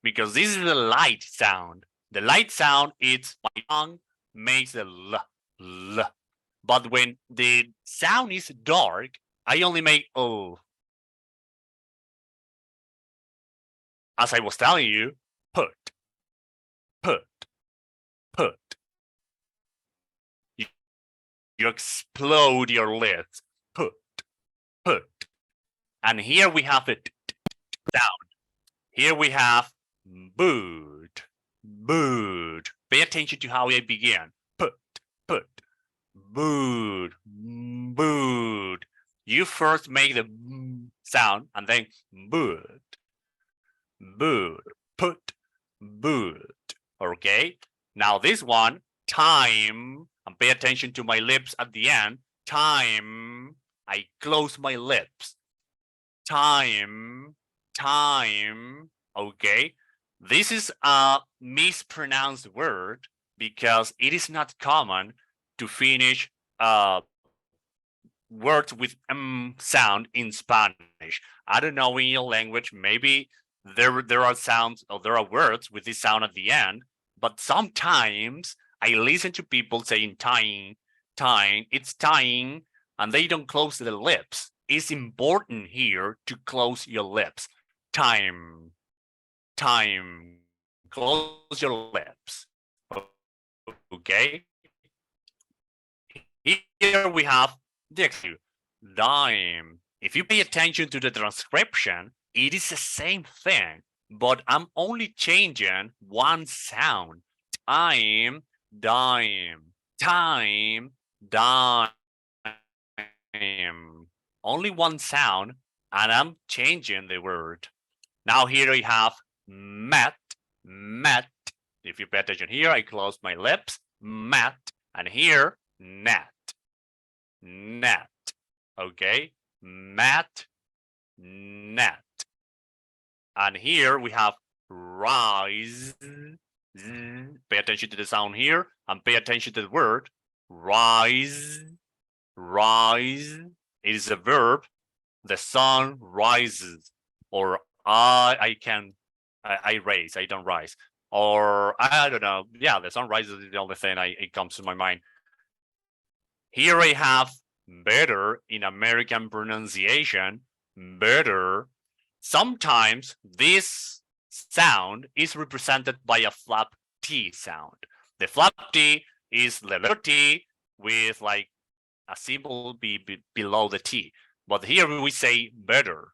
because this is a light sound. The light sound is my tongue makes a l. But when the sound is dark, I only make o. As I was telling you, put. You explode your lips. Put. And here we have it sound. Here we have boot. Pay attention to how I begin. Put. Boot. You first make the sound and then boot. Put. Boot. Okay. Now this one, time. And pay attention to my lips at the end. Time. I close my lips. Time. Okay. This is a mispronounced word because it is not common to finish words with sound in Spanish. I don't know in your language, maybe there are sounds or there are words with this sound at the end, but sometimes I listen to people saying time, it's time, and they don't close their lips. It's important here to close your lips. Time, close your lips. Okay. Here we have the dime. If you pay attention to the transcription, it is the same thing, but I'm only changing one sound. Time, dime. Only one sound, and I'm changing the word. Now here we have met. If you pay attention here, I close my lips. Met, and here net. Okay, met, net. And here we have rise. Pay attention to the sound here and pay attention to the word rise. It is a verb. The sun rises, or I raise. I don't rise, or I don't know. Yeah, the sun rises is the only thing it comes to my mind. Here I have better in American pronunciation. Better. Sometimes this sound is represented by a flap T sound. The flap T is the letter T with like a symbol below the T. But here we say better.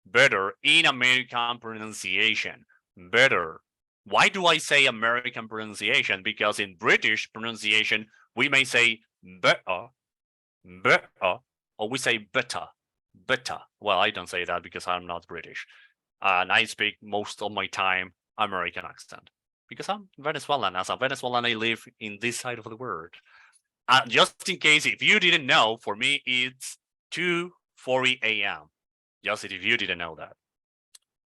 Better in American pronunciation. Better. Why do I say American pronunciation? Because in British pronunciation, we may say better, or we say better. Well, I don't say that because I'm not British. And I speak most of my time American accent because I'm Venezuelan. As a Venezuelan, I live in this side of the world. Just in case, if you didn't know, for me, it's 2:40 a.m. Just if you didn't know that.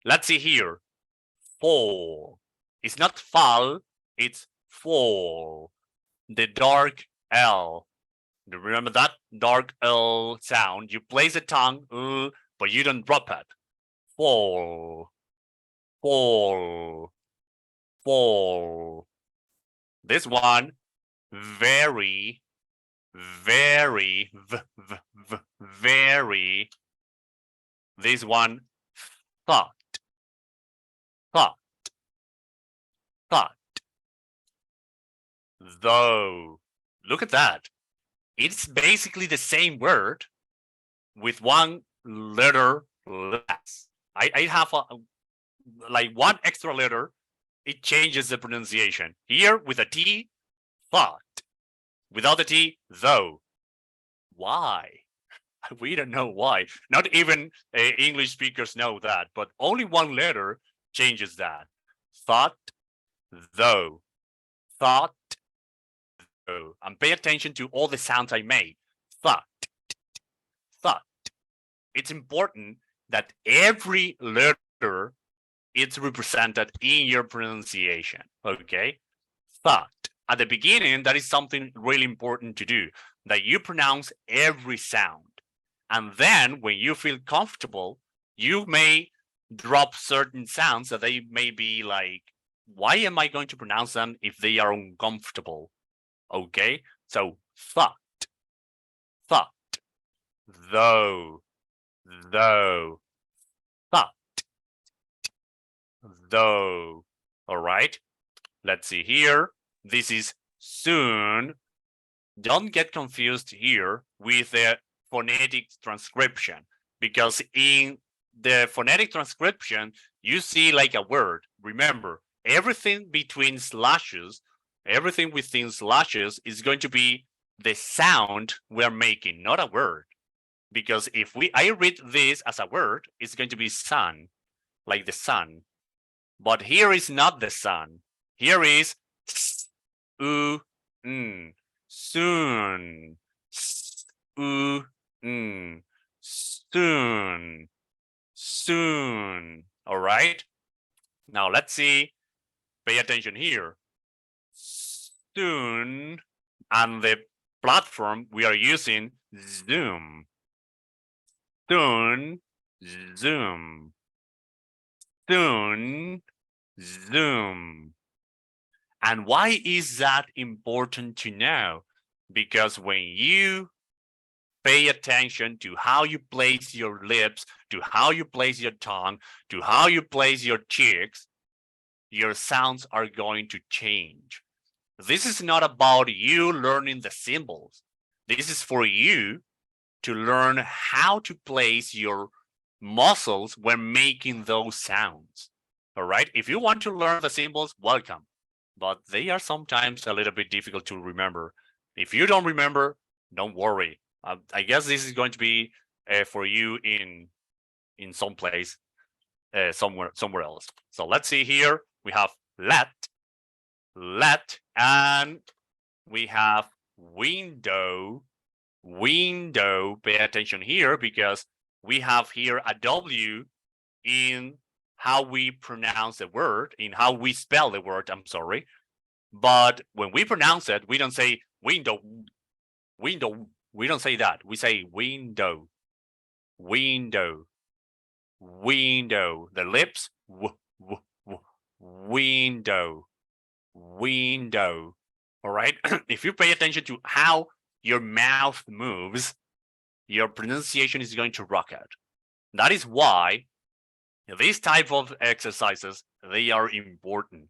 Let's see here. Fall. It's not fall, it's fall. The dark L. Remember that dark L sound? You place the tongue, but you don't drop it. Fall. This one, very. This one, thought. Though. Look at that. It's basically the same word with one letter less. I have like one extra letter. It changes the pronunciation. Here with a T, thought. Without the T, though. Why? We don't know why. Not even English speakers know that, but only one letter changes that. Thought, though. Thought, though. And pay attention to all the sounds I made. Thought. It's important that every letter is represented in your pronunciation. Okay? thought. At the beginning, that is something really important to do, that you pronounce every sound. And then when you feel comfortable, you may drop certain sounds that they may be like, why am I going to pronounce them if they are uncomfortable? Okay, so thought, thought, though, thought, though. All right, let's see here. This is soon. Don't get confused here with the phonetic transcription, because in the phonetic transcription, you see like a word. Remember, everything between slashes, everything within slashes is going to be the sound we're making, not a word. Because if I read this as a word, it's going to be sun, like the sun. But here is not the sun. Here is soon, soon, soon. All right. Now let's see. Pay attention here. Soon, and the platform we are using Zoom. Soon, Zoom. Soon, Zoom. And why is that important to know? Because when you pay attention to how you place your lips, to how you place your tongue, to how you place your cheeks, your sounds are going to change. This is not about you learning the symbols. This is for you to learn how to place your muscles when making those sounds. All right. If you want to learn the symbols, welcome. But they are sometimes a little bit difficult to remember. If you don't remember, don't worry. I guess this is going to be for you in some place, somewhere else. So let's see here. We have let, and we have window, window. Pay attention here because we have here a W in how we pronounce the word, in how we spell the word, I'm sorry. But when we pronounce it, we don't say window, window. We don't say that. We say window, window, window. The lips, window, window. All right. If you pay attention to how your mouth moves, your pronunciation is going to rock out. That is why these type of exercises, they are important.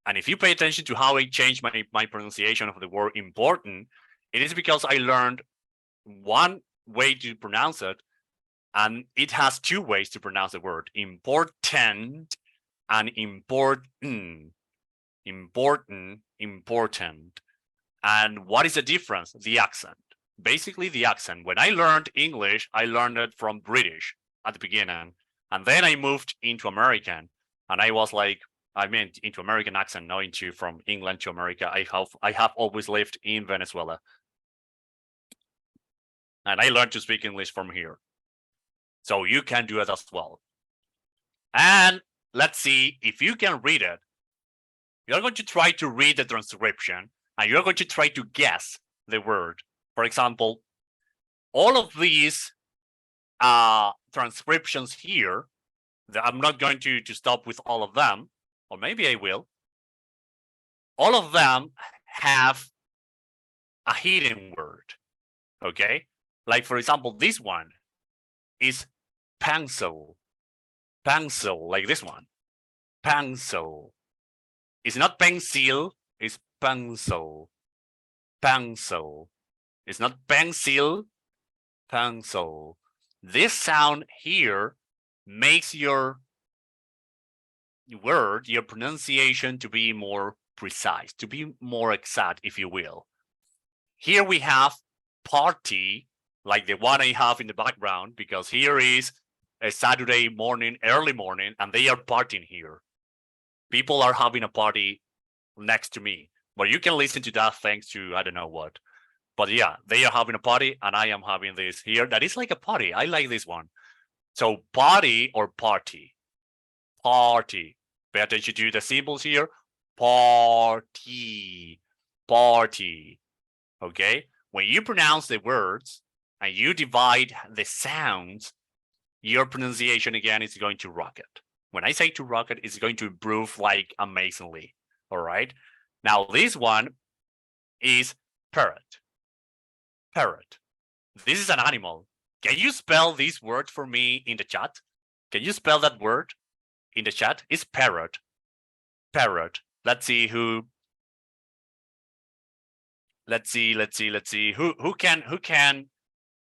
And if you pay attention to how I change my pronunciation of the word important, it is because I learned one way to pronounce it, and it has two ways to pronounce the word: important and important. Important, important. And what is the difference? The accent. Basically, the accent. When I learned English, I learned it from British at the beginning. And then I moved into American. And I was like, I meant into American accent, not into from England to America. I have always lived in Venezuela. And I learned to speak English from here. So you can do it as well. And let's see if you can read it. You're going to try to read the transcription and you're going to try to guess the word. For example, all of these transcriptions here, I'm not going to stop with all of them, or maybe I will. All of them have a hidden word, okay? Like, for example, this one is pencil, pencil, like this one, pencil. It's not pencil, it's pencil, pencil. It's not pencil, pencil. This sound here makes your word, your pronunciation to be more precise, to be more exact, if you will. Here we have party, like the one I have in the background, because here is a Saturday morning, early morning, and they are partying here. People are having a party next to me, but you can listen to that thanks to I don't know what. But yeah, they are having a party and I am having this here. That is like a party. I like this one. So party or party, party. Pay attention to the symbols here. Party. Party. Okay? When you pronounce the words and you divide the sounds, your pronunciation again is going to rocket. When I say to rocket, it's going to improve like amazingly. All right? Now this one is parrot. Parrot. This is an animal. Can you spell this word for me in the chat? Can you spell that word in the chat? It's parrot. Parrot. Let's see who. Let's see. Who can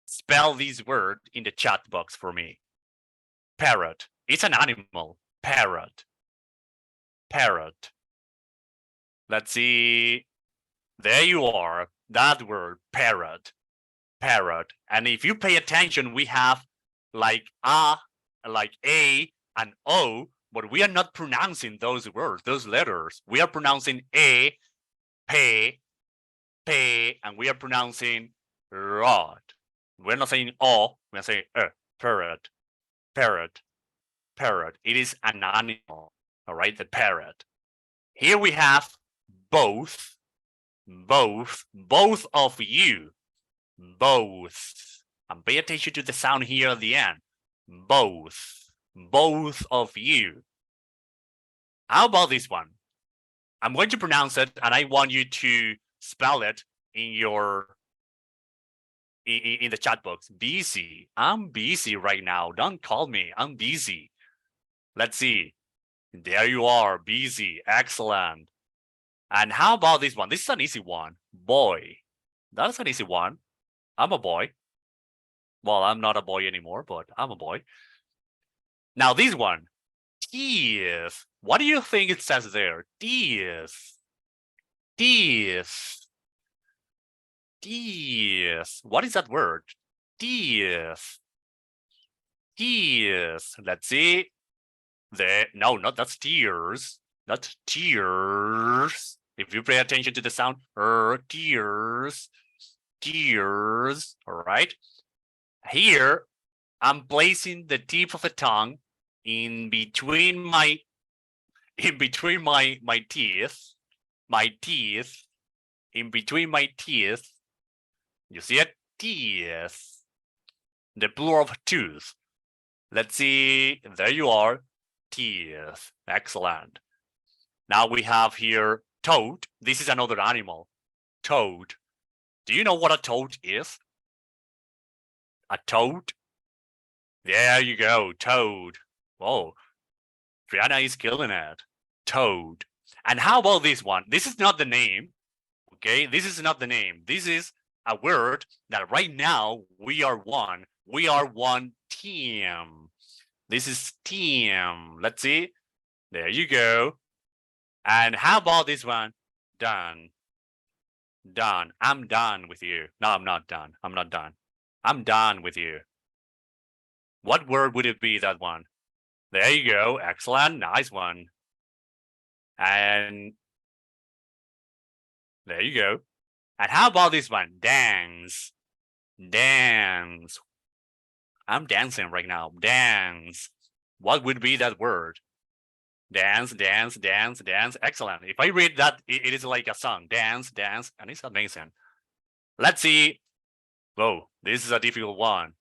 spell this word in the chat box for me? Parrot. It's an animal. Parrot. Parrot. Let's see. There you are. That word, parrot. Parrot. And if you pay attention, we have like a, and o, but we are not pronouncing those words, those letters. We are pronouncing a, pe, and we are pronouncing rod. We're not saying o, we're saying parrot, parrot, parrot. It is an animal, all right, the parrot. Here we have both of you, both. And pay attention to the sound here at the end. Both of you. How about this one? I'm going to pronounce it and I want you to spell it in your in the chat box. Busy. I'm busy right now. Don't call me. I'm busy. Let's see. There you are. Busy. Excellent. And how about this one? This is an easy one. Boy. That's an easy one. I'm a boy. Well, I'm not a boy anymore, but I'm a boy. Now this one. Teeth. What do you think it says there? Teeth. Teeth. Teeth. What is that word? Teeth. Teeth. Let's see. No, not that's tears. That's tears. If you pay attention to the sound, tears. Tears. All right. Here, I'm placing the tip of the tongue in between my teeth. My teeth. In between my teeth. You see it? Teeth. The plural of tooth. Let's see. There you are. Teeth. Excellent. Now we have here toad. This is another animal. Toad. Do you know what a toad is? A toad? There you go. Toad. Whoa. Triana is killing it. Toad. And how about this one? This is not the name. Okay, this is not the name. This is a word that right now we are one. We are one team. This is team. Let's see. There you go. And how about this one? Done. Done. I'm done with you. No, I'm not done. I'm not done. I'm done with you. What word would it be, that one? There you go. Excellent. Nice one. And there you go. And how about this one? Dance. Dance. I'm dancing right now. Dance. What would be that word? Dance, dance, dance, dance. Excellent. If I read that, it is like a song. Dance, dance, and it's amazing. Let's see. Whoa, this is a difficult one.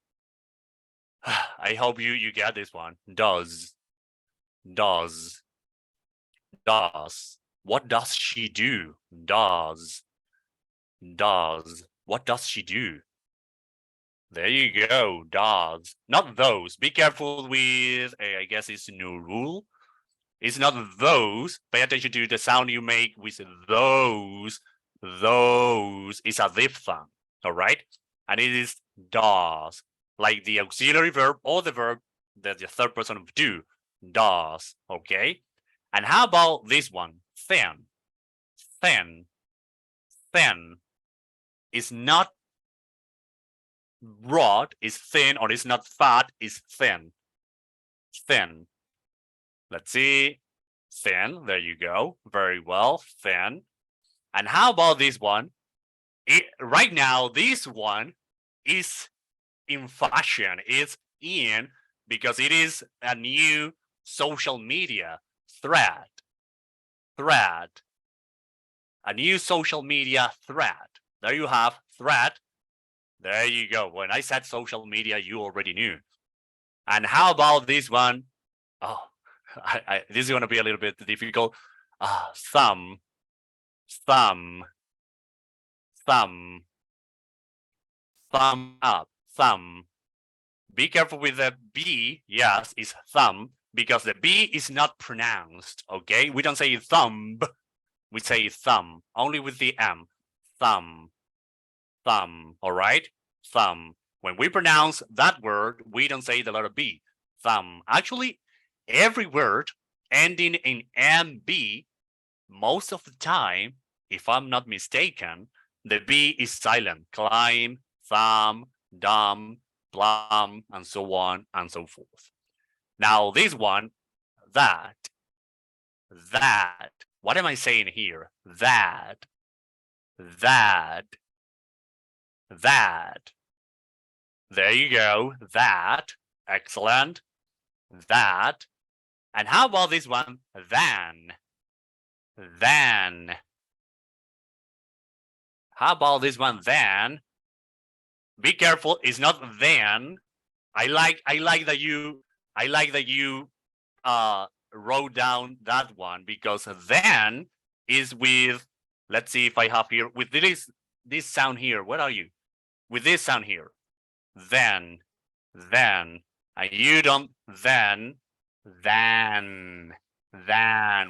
I hope you get this one. Does. Does. Does. What does she do? Does. Does. What does she do? There you go. Does. Not those. Be careful with, I guess it's a new rule. It's not those. Pay attention to the sound you make with those. Those is a diphthong. All right? And it is does. Like the auxiliary verb or the verb that the third person of do. Does. Okay? And how about this one? Thin. Thin. Thin. It's not broad, it's thin, or it's not fat, it's thin. Thin. Let's see. Thin. There you go. Very well. Thin. And how about this one? Right now, this one is in fashion. It's in because it is a new social media thread. thread. A new social media thread. There you have thread. There you go. When I said social media, you already knew. And how about this one? Oh, this is going to be a little bit difficult. Thumb, thumb, thumb, thumb up, thumb. Be careful with the B. Yes, it's thumb because the B is not pronounced. Okay, we don't say thumb. We say thumb only with the M. Thumb, thumb. All right, thumb. When we pronounce that word, we don't say the letter B. Thumb. Actually, every word ending in MB, most of the time, if I'm not mistaken, the B is silent. Climb, thumb, dumb, plum, and so on and so forth. Now this one, that. What am I saying here? That. There you go. That. Excellent. That. And how about this one? Then. How about this one? Then. Be careful. It's not then. I like that you wrote down that one because then is with, let's see if I have here, with this sound here. Where are you? With this sound here. Then. And you don't then.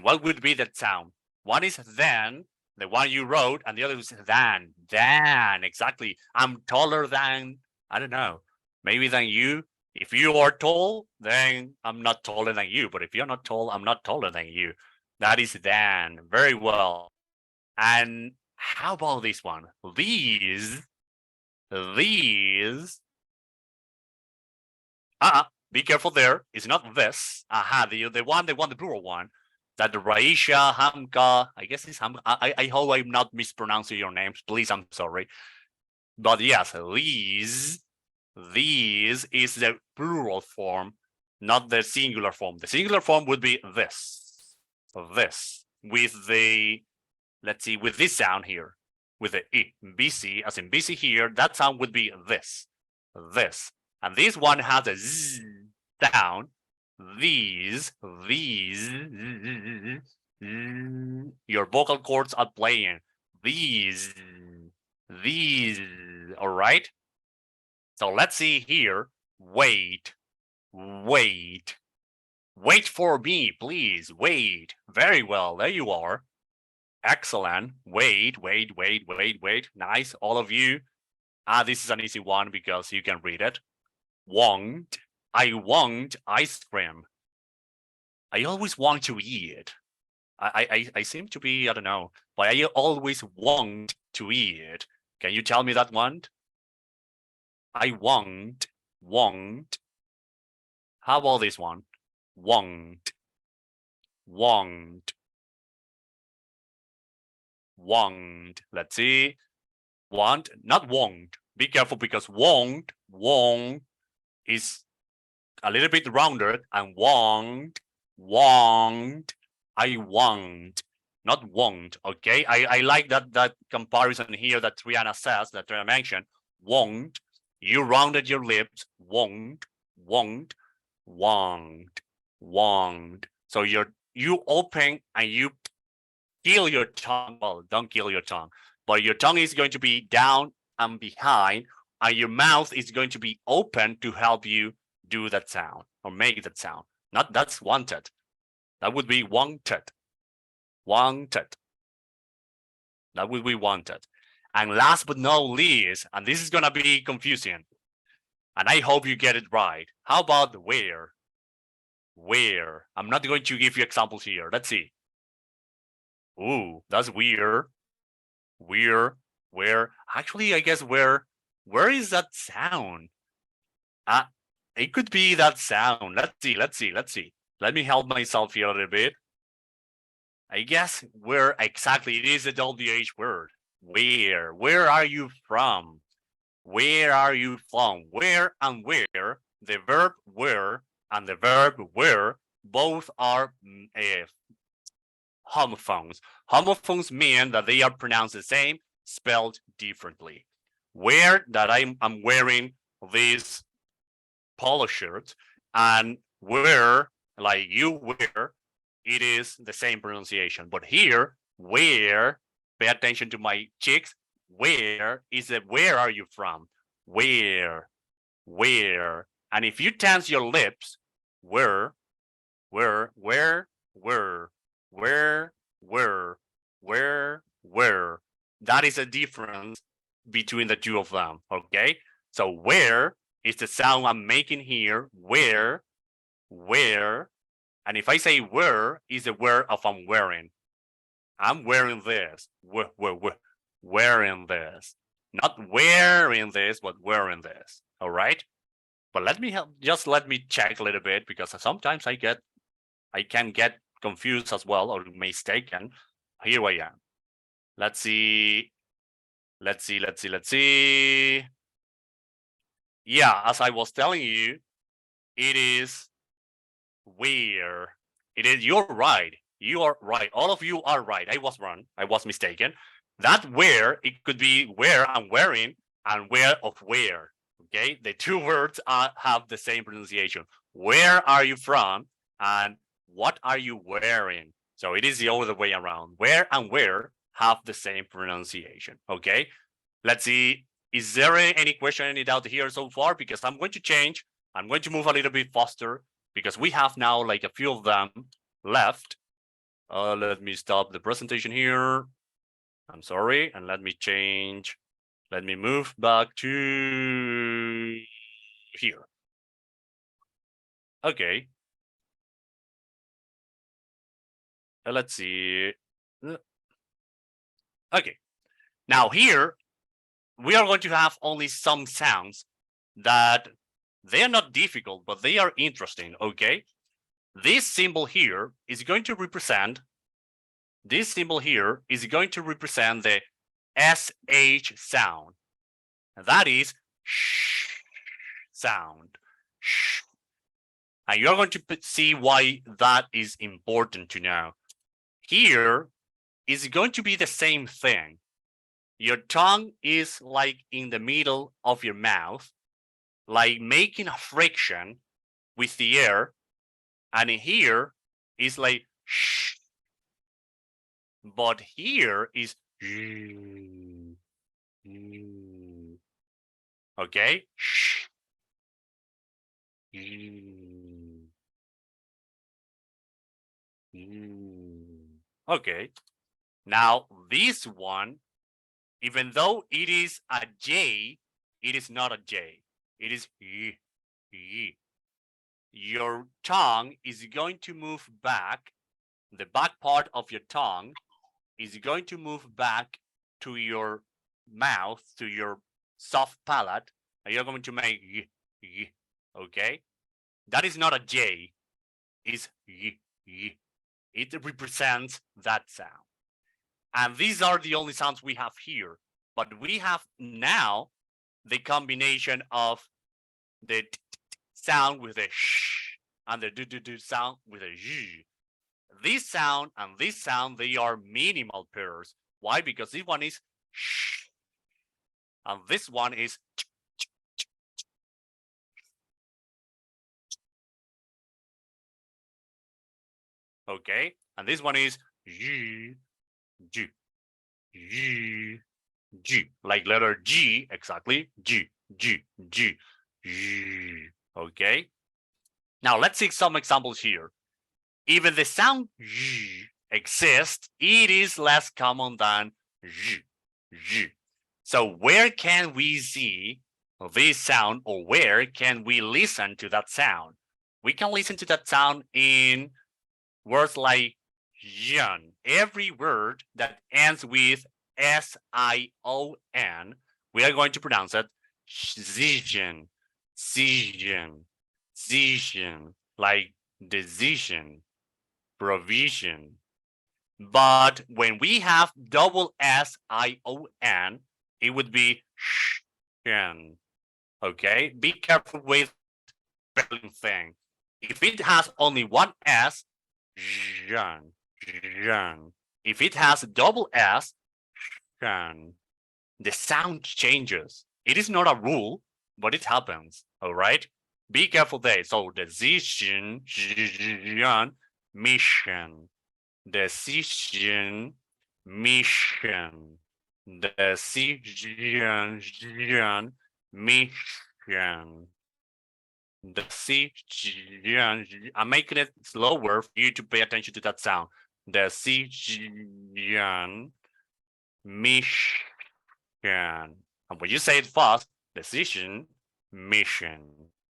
What would be that sound? One is then, the one you wrote, and the other is than. Exactly. I'm taller than, I don't know, maybe than you. If you are tall, then I'm not taller than you. But if you're not tall, I'm not taller than you. That is than. Very well. And how about this one? These. Be careful there. It's not this. The plural one. That Raisha, Hamka, I guess it's Hamka. I hope I'm not mispronouncing your names. Please, I'm sorry. But yes, these is the plural form, not the singular form. The singular form would be this, with the, let's see, with this sound here, with the E, BC, as in BC here, that sound would be this. And this one has a Z sound. These, your vocal cords are playing. These, all right? So let's see here. Wait for me, please. Wait. Very well. There you are. Excellent. Wait. Nice. All of you. This is an easy one because you can read it. Want. I want ice cream. I always want to eat. I seem to be, I don't know, but I always want to eat. Can you tell me that one? I want. How about this one? Want. Let's see. Want, not won't. Be careful because won't is a little bit rounded, and want. I want, not won't. Okay, I like that comparison here that Triana says, that Triana mentioned. Won't. You rounded your lips. Won't. So you open and you kill your tongue. Well, don't kill your tongue, but your tongue is going to be down and behind, and your mouth is going to be open to help you do that sound or make that sound. Not that's wanted. That would be wanted. That would be wanted. And last but not least, and this is going to be confusing, and I hope you get it right. How about where? I'm not going to give you examples here. Let's see. Ooh, that's weird. Where? Actually, I guess where is that sound? It could be that sound. Let's see. Let me help myself here a little bit. I guess where exactly it is a WH word. Where are you from? Where and where, the verb where and the verb where, both are homophones. Homophones mean that they are pronounced the same, spelled differently. Wear, that I'm wearing this polo shirt, and wear, like you wear, it is the same pronunciation. But here, where, pay attention to my cheeks, where is it, where are you from? Where. And if you tense your lips, where, that is a difference between the two of them, okay? So where is the sound I'm making here, where, and if I say where, is the where of I'm wearing. I'm wearing this, wearing this. Not wearing this, but wearing this, all right? But let me check a little bit, because sometimes I can get confused as well, or mistaken. Here I am. Let's see. Yeah, as I was telling you, it is where. It is, you're right. You are right. All of you are right. I was wrong. I was mistaken. That where, it could be where I'm wearing and where of where. Okay, the two words have the same pronunciation. Where are you from and what are you wearing? So it is the other way around. Where and where have the same pronunciation. Okay, let's see. Is there any question, any doubt here so far? Because I'm going to change. I'm going to move a little bit faster because we have now like a few of them left. Let me stop the presentation here. I'm sorry, and let me change. Let me move back to here. Okay. Let's see. Okay. Now here, we are going to have only some sounds that they are not difficult, but they are interesting, okay? This symbol here is going to represent, the SH sound. And that is sh sound. Sh. And you're going to see why that is important to know. Here is going to be the same thing. Your tongue is like in the middle of your mouth, like making a friction with the air. And here is like shh. But here is okay. Shh. Okay. Now this one, even though it is a J, it is not a J. It is y. Your tongue is going to move back. The back part of your tongue is going to move back to your mouth, to your soft palate, and you're going to make y. Okay? That is not a J. It's y. It represents that sound. And these are the only sounds we have here. But we have now the combination of the sound with a sh and the sound with a z. This sound and this sound, they are minimal pairs. Why? Because this one is sh and this one is ch. Okay, and this one is G, G, G, G, like letter G, exactly, G, G, G, G. Okay, now let's see some examples here. Even the sound G exists, it is less common than G, G. So where can we see this sound, or where can we listen to that sound? We can listen to that sound in words like Sion. Every word that ends with S-I-O-N, we are going to pronounce it Zision, Zision, Zision, like decision, provision. But when we have double S-I-O-N, it would be shen. Okay, be careful with spelling thing. If it has only one S, Jean, If it has a double S, the sound changes. It is not a rule, but it happens. All right. Be careful there. So decision, mission, decision, mission, decision, mission. Decision. I'm making it slower for you to pay attention to that sound. Decision, mission. And when you say it fast, decision, mission.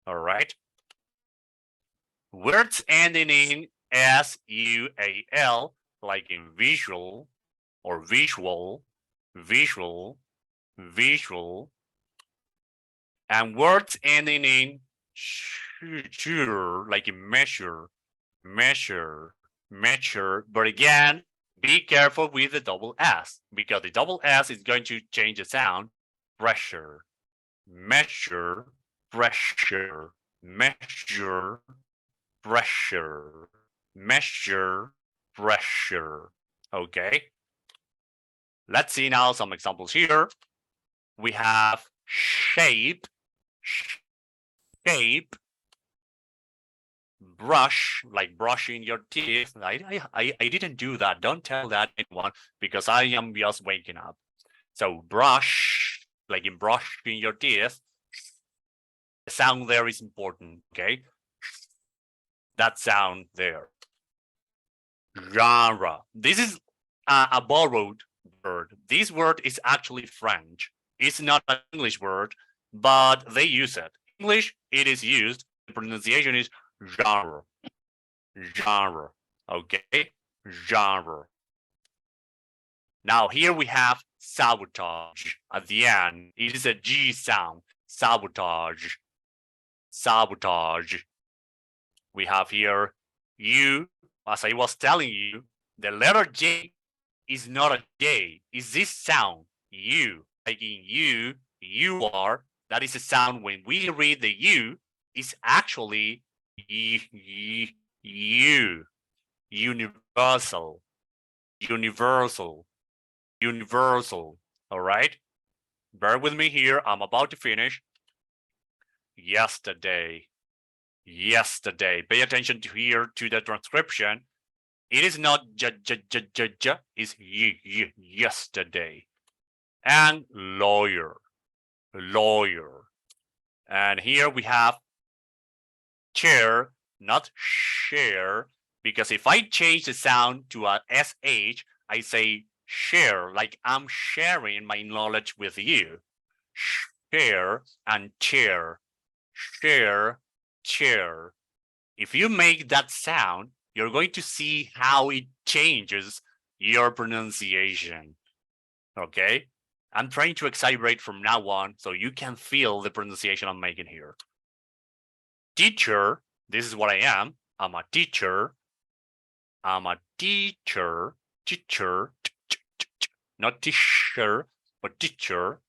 All right. Words ending in S-U-A-L, like in visual or visual, visual, visual. And words ending in sure, like in measure, measure, measure. But again, be careful with the double S because the double S is going to change the sound. Pressure, measure, pressure, measure, pressure, measure, pressure. Okay. Let's see now some examples here. We have shape, shape, brush, like brushing your teeth. I didn't do that. Don't tell that anyone because I am just waking up. So brush, like in brushing your teeth. The sound there is important, okay? That sound there. Genre. This is a borrowed word. This word is actually French. It's not an English word, but they use it. English, it is used. The pronunciation is genre. Genre. Okay? Genre. Now here we have sabotage at the end. It is a G sound. Sabotage. Sabotage. We have here you, as I was telling you, the letter J is not a J. It's this sound. You. Like in you are. That is a sound when we read the U, it's actually you. Universal. Universal. Universal. All right? Bear with me here. I'm about to finish. Yesterday. Yesterday. Pay attention to here to the transcription. It is not it's yesterday. And lawyer. Lawyer. And here we have chair, not share, because if I change the sound to a SH, I say share, like I'm sharing my knowledge with you. Share and chair. Share, chair. If you make that sound, you're going to see how it changes your pronunciation. Okay? I'm trying to exaggerate from now on so you can feel the pronunciation I'm making here. Teacher, this is what I am. I'm a teacher. I'm a teacher. Teacher. Not teacher, but teacher.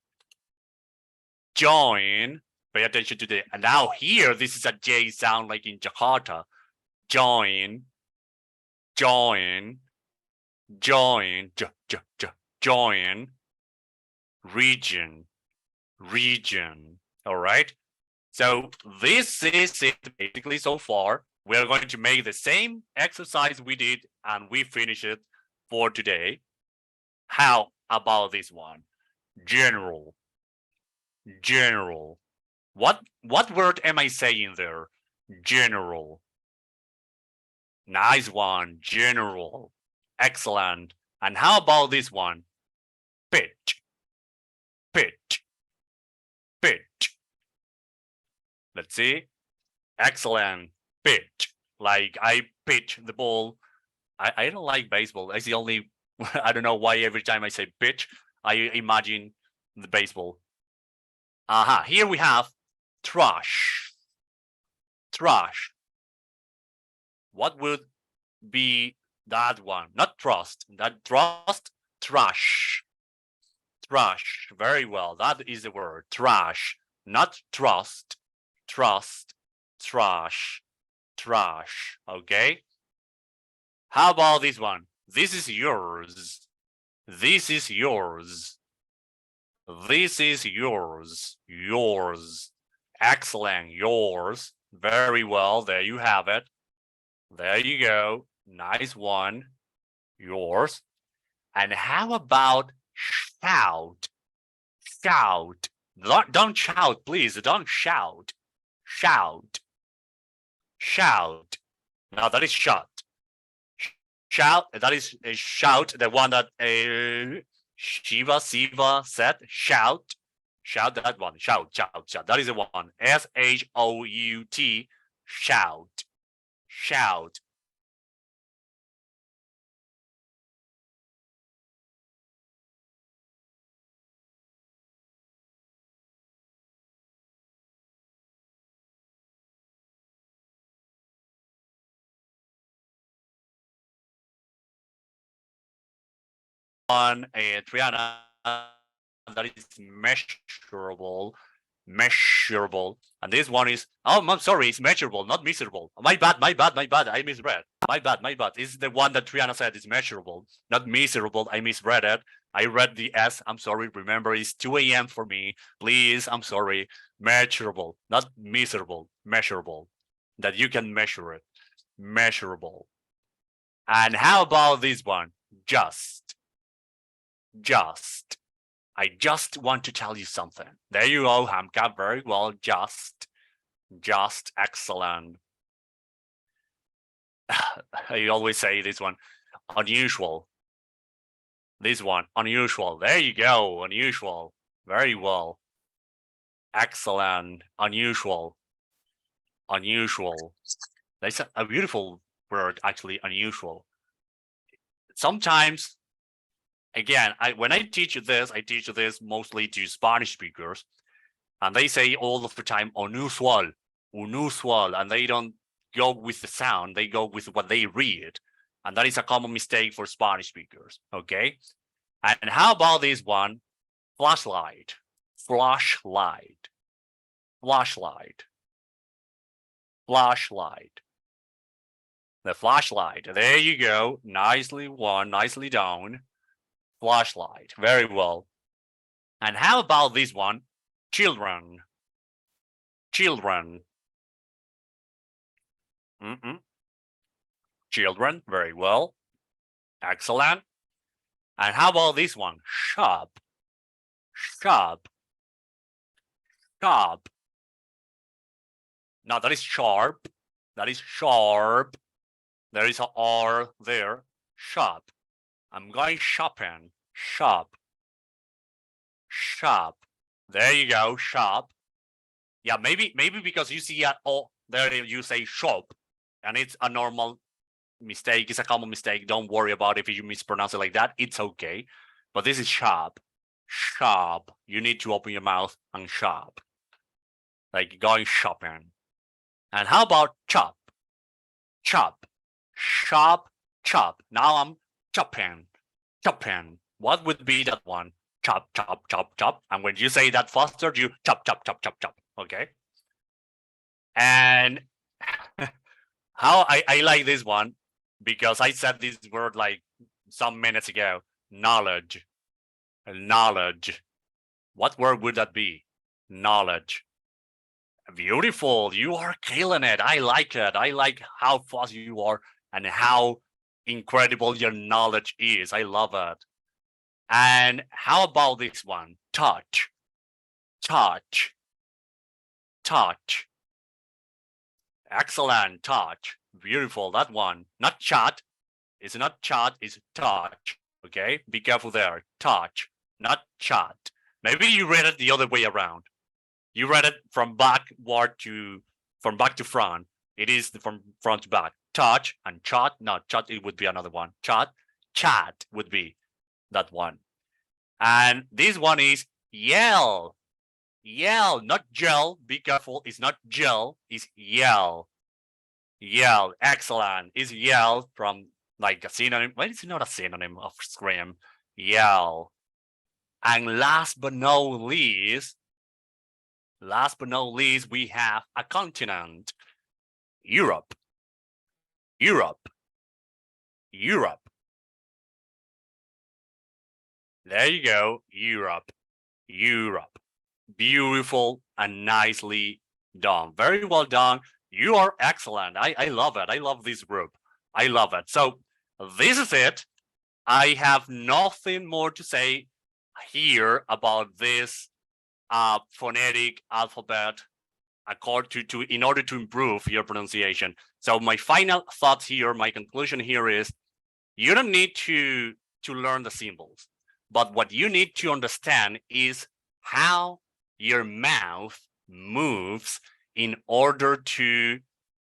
Join. Pay attention to the, and now here, this is a J sound like in Jakarta. Join. Join. Join. Join. Region. Region. All right. So this is it basically so far. We're going to make the same exercise we did and we finish it for today. How about this one? General. General. What word am I saying there? General. Nice one. General. Excellent. And how about this one? Pitch. Pitch. Pitch. Let's see. Excellent. Pitch. Like I pitch the ball. I don't like baseball. That's the only, I don't know why every time I say pitch, I imagine the baseball. Here we have trash. Trash. What would be that one? Not trust. That trust. Trash. Trash. Very well. That is the word. Trash. Not trust. Trust. Trash. Trash. Okay. How about this one? This is yours. This is yours. This is yours. Yours. Excellent. Yours. Very well. There you have it. There you go. Nice one. Yours. And how about shout? Shout. Don't shout, please. Don't shout. Shout. Shout. Now that is shout. Shout. That is a shout. The one that Siva said. Shout. Shout that one. Shout. Shout. Shout. That is the one. SHOUT. Shout. Shout. One and Triana, that is measurable, and this one is, oh, I'm sorry, it's measurable, not miserable. My bad, I misread. My bad. It's the one that Triana said is measurable, not miserable. I misread it. I read the S. I'm sorry. Remember, it's 2 a.m. for me. Please, I'm sorry. Measurable, not miserable. Measurable, that you can measure it. Measurable. And how about this one? Just. I just want to tell you something. There you go, Hamka. Very well. Just excellent. I always say this one. Unusual. This one, unusual. There you go. Unusual. Very well. Excellent. Unusual. That's a beautiful word, actually. Unusual. Sometimes, again, when I teach this mostly to Spanish speakers, and they say all of the time unusual, and they don't go with the sound, they go with what they read, and that is a common mistake for Spanish speakers. Okay, and how about this one? Flashlight. The flashlight. There you go. Nicely won. Nicely done. Flashlight. Very well. And how about this one? Children. Children. Children. Very well. Excellent. And how about this one? Shop. Now that is sharp. There is a R there. Shop. I'm going shopping. Shop. There you go. Shop. Yeah, maybe because you see there you say shop, and it's a normal mistake. It's a common mistake. Don't worry about it if you mispronounce it like that. It's okay. But this is shop. You need to open your mouth and shop. Like going shopping. And how about chop? Chop. Now I'm chopping. What would be that one? Chop. And when you say that faster, you chop. Okay. And how I like this one, because I said this word like some minutes ago. Knowledge. What word would that be? Knowledge. Beautiful. You are killing it. I like it. I like how fast you are and how incredible your knowledge is. I love it. And how about this one? Touch. Excellent. Touch. Beautiful. That one. Not chat. It's not chat. It's touch. Okay. Be careful there. Touch. Not chat. Maybe you read it the other way around. You read it from back to front. It is from front to back. Touch and chat. No, chat, it would be another one. Chat would be that one. And this one is yell. Not gel. Be careful. It's not gel. It's yell. Excellent. It's yell from like a synonym. Well, it's not a synonym of scream. Yell. And last but not least, we have a continent. Europe. Europe. There you go, Europe. Europe. Beautiful and nicely done. Very well done. You are excellent. I love it. I love this group. I love it. So this is it. I have nothing more to say here about this phonetic alphabet in order to improve your pronunciation. So my final thoughts here, my conclusion here is you don't need to learn the symbols, but what you need to understand is how your mouth moves in order to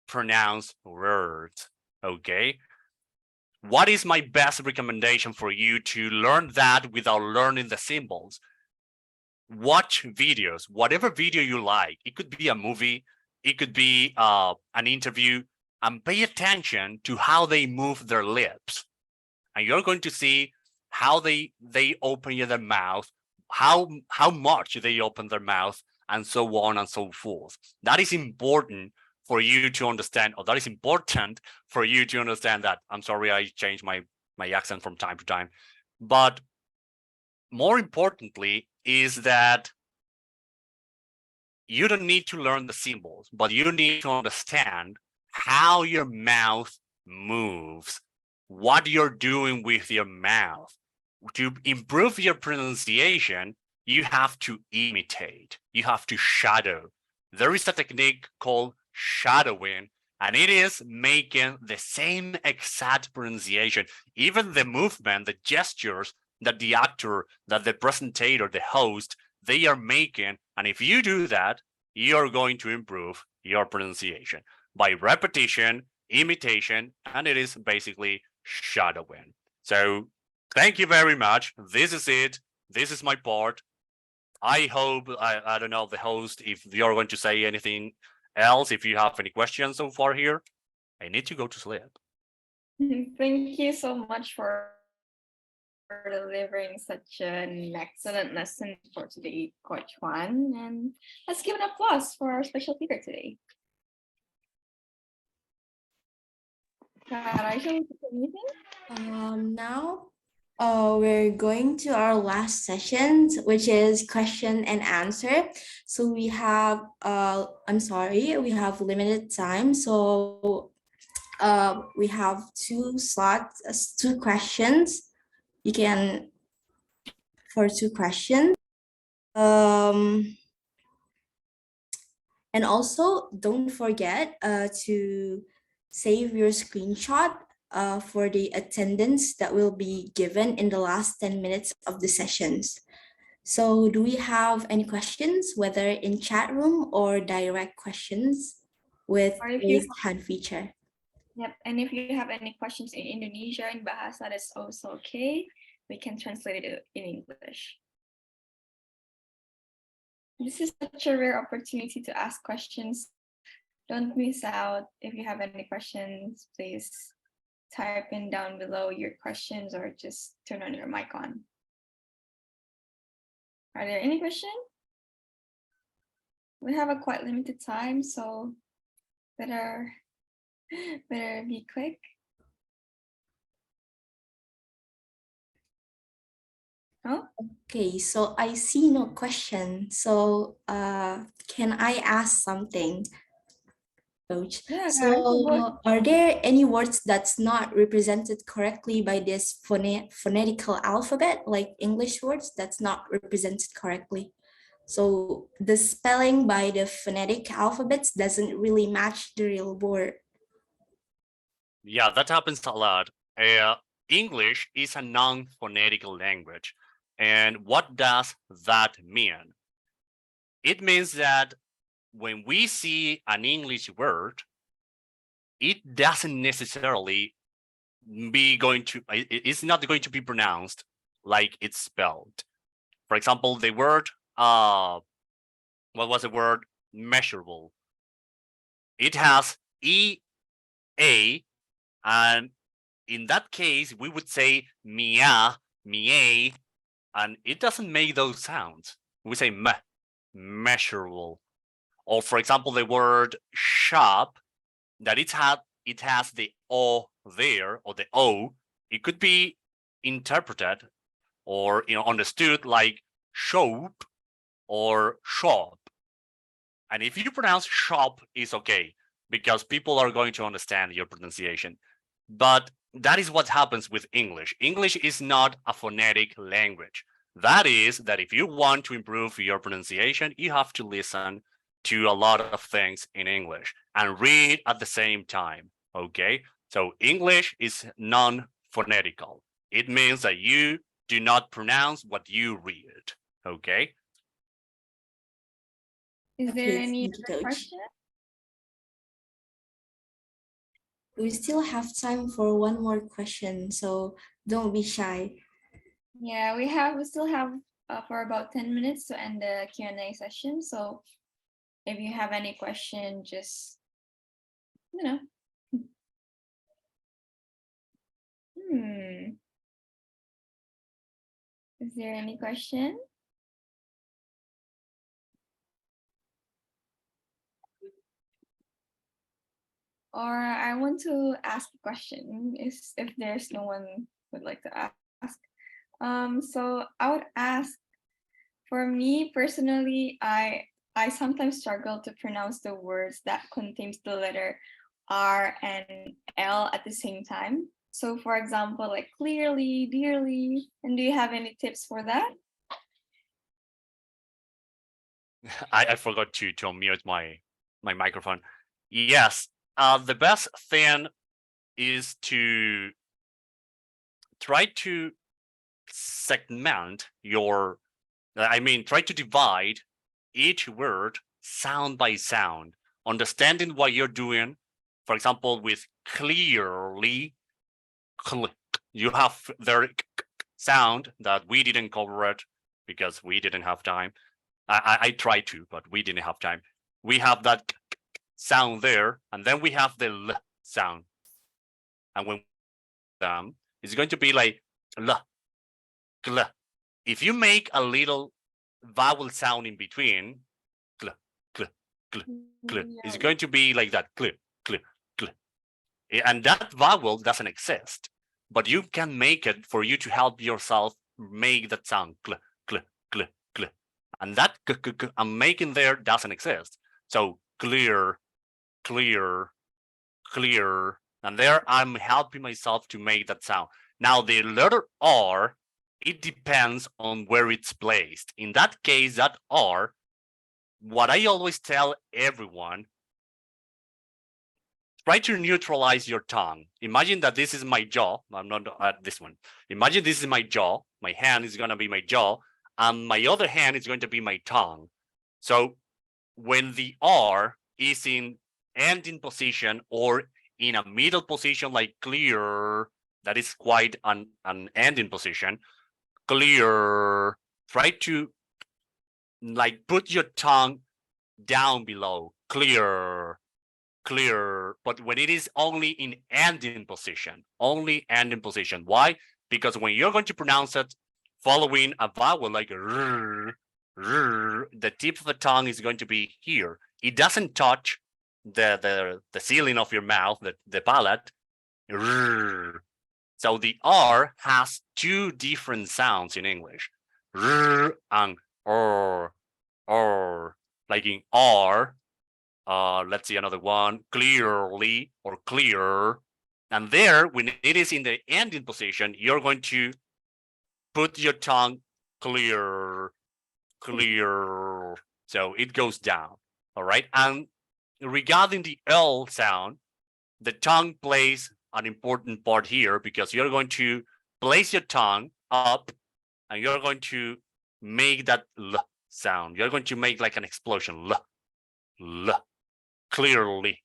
pronounce words. Okay. What is my best recommendation for you to learn that without learning the symbols? Watch videos, whatever video you like. It could be a movie, it could be an interview, and pay attention to how they move their lips. And you're going to see how they open their mouth, how much they open their mouth, and so on and so forth. That is important for you to understand, or that is important for you to understand that. I'm sorry, I changed my accent from time to time. But more importantly is that you don't need to learn the symbols, but you need to understand how your mouth moves, what you're doing with your mouth. To improve your pronunciation, you have to imitate, you have to shadow. There is a technique called shadowing, and it is making the same exact pronunciation, even the movement, the gestures that the actor, that the presenter, the host, they are making. And if you do that, you're going to improve your pronunciation by repetition, imitation, and it is basically shadowing. So thank you very much. This is it. This is my part. I hope, I don't know, the host, if you're going to say anything else, if you have any questions so far here. I need to go to sleep. Thank you so much for delivering such an excellent lesson for today, Coach Juan. And let's give an applause for our special speaker today. Raisha, would you say anything? Now we're going to our last session, which is question and answer. So we have, I'm sorry, we have limited time. So we have 2 slots, 2 questions. You can, for 2 questions. And also don't forget to save your screenshot for the attendance that will be given in the last 10 minutes of the sessions. So do we have any questions, whether in chat room or direct questions with raised hand feature? Yep, and if you have any questions in Indonesia and Bahasa, that's also okay. We can translate it in English. This is such a rare opportunity to ask questions. Don't miss out. If you have any questions, please type in down below your questions or just turn on your mic on. Are there any questions? We have a quite limited time, so better be quick. Oh, okay, so I see no question. So can I ask something, Coach? yeah. So are there any words that's not represented correctly by this phonetical alphabet, like English words that's not represented correctly? So the spelling by the phonetic alphabets doesn't really match the real word. Yeah, that happens a lot. English is a non-phonetical language. And what does that mean? It means that when we see an English word, it doesn't necessarily it's not going to be pronounced like it's spelled. For example, the word, what was the word? Measurable. It has E-A, and in that case, we would say mia, mie, and it doesn't make those sounds. We say me, measurable. Or for example, the word shop, that it has the O there, or the O, it could be interpreted or understood like shop or shop. And if you pronounce shop, is okay because people are going to understand your pronunciation. But that is what happens with English. English is not a phonetic language. That is that if you want to improve your pronunciation, you have to listen to a lot of things in English and read at the same time. Okay, so English is non-phonetical. It means that you do not pronounce what you read. Okay. Is there Okay, any thank you, other Coach. question? We still have time for one more question, so don't be shy. Yeah, we still have for about 10 minutes to end the Q&A session. So if you have any question, just, Is there any question? Or I want to ask a question if there's no one would like to ask. So I would ask, for me personally, I sometimes struggle to pronounce the words that contains the letter R and L at the same time. So for example, like clearly, dearly, and do you have any tips for that? I forgot to unmute my microphone. Yes, the best thing is to try to segment your, try to divide each word sound by sound, understanding what you're doing. For example, with clearly, you have their sound that we didn't cover it because we didn't have time. I tried to, but we didn't have time. We have that sound there, and then we have the L sound. And when it's going to be like L, gl. If you make a little vowel sound in between, gl, gl, gl, gl, it's going to be like that, gl, gl, gl. And that vowel doesn't exist, but you can make it for you to help yourself make that sound, gl, gl, gl, gl. And that I'm making there doesn't exist. So clear, clear, clear. And there I'm helping myself to make that sound. Now the letter R, it depends on where it's placed. In that case, that R, what I always tell everyone, try to neutralize your tongue. Imagine that this is my jaw. I'm not at this one. Imagine this is my jaw. My hand is going to be my jaw, and my other hand is going to be my tongue. So when the R is in ending position or in a middle position, like clear, that is quite an ending position, clear, try to like put your tongue down below, clear, clear. But when it is only in ending position, only ending position. Why? Because when you're going to pronounce it following a vowel like r, the tip of the tongue is going to be here. It doesn't touch the ceiling of your mouth, the palate. R. So the R has two different sounds in English. R and R. Like in R, let's see another one, clearly or clear. And there, when it is in the ending position, you're going to put your tongue clear, clear. So it goes down. All right. And regarding the L sound, the tongue plays an important part here because you're going to place your tongue up and you're going to make that L sound. You're going to make like an explosion. L, L, clearly,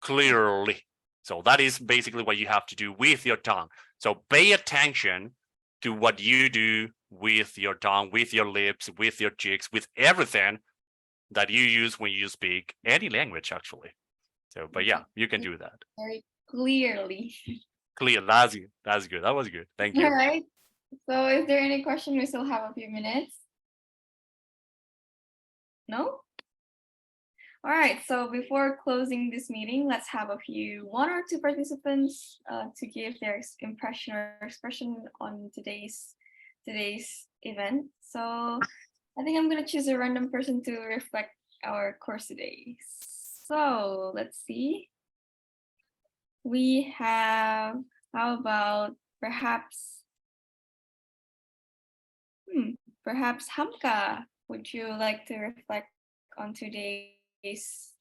clearly. So that is basically what you have to do with your tongue. So pay attention to what you do with your tongue, with your lips, with your cheeks, with everything that you use when you speak any language, actually. So, but yeah, you can do that. Very clearly. Clear, that's good. That's good. That was good. Thank you. All right. So is there any question? We still have a few minutes. No? All right, so before closing this meeting, let's have one or two participants to give their impression or expression on today's event. So I think I'm gonna choose a random person to reflect our course today. So let's see. We have, how about perhaps Hamka, would you like to reflect on today's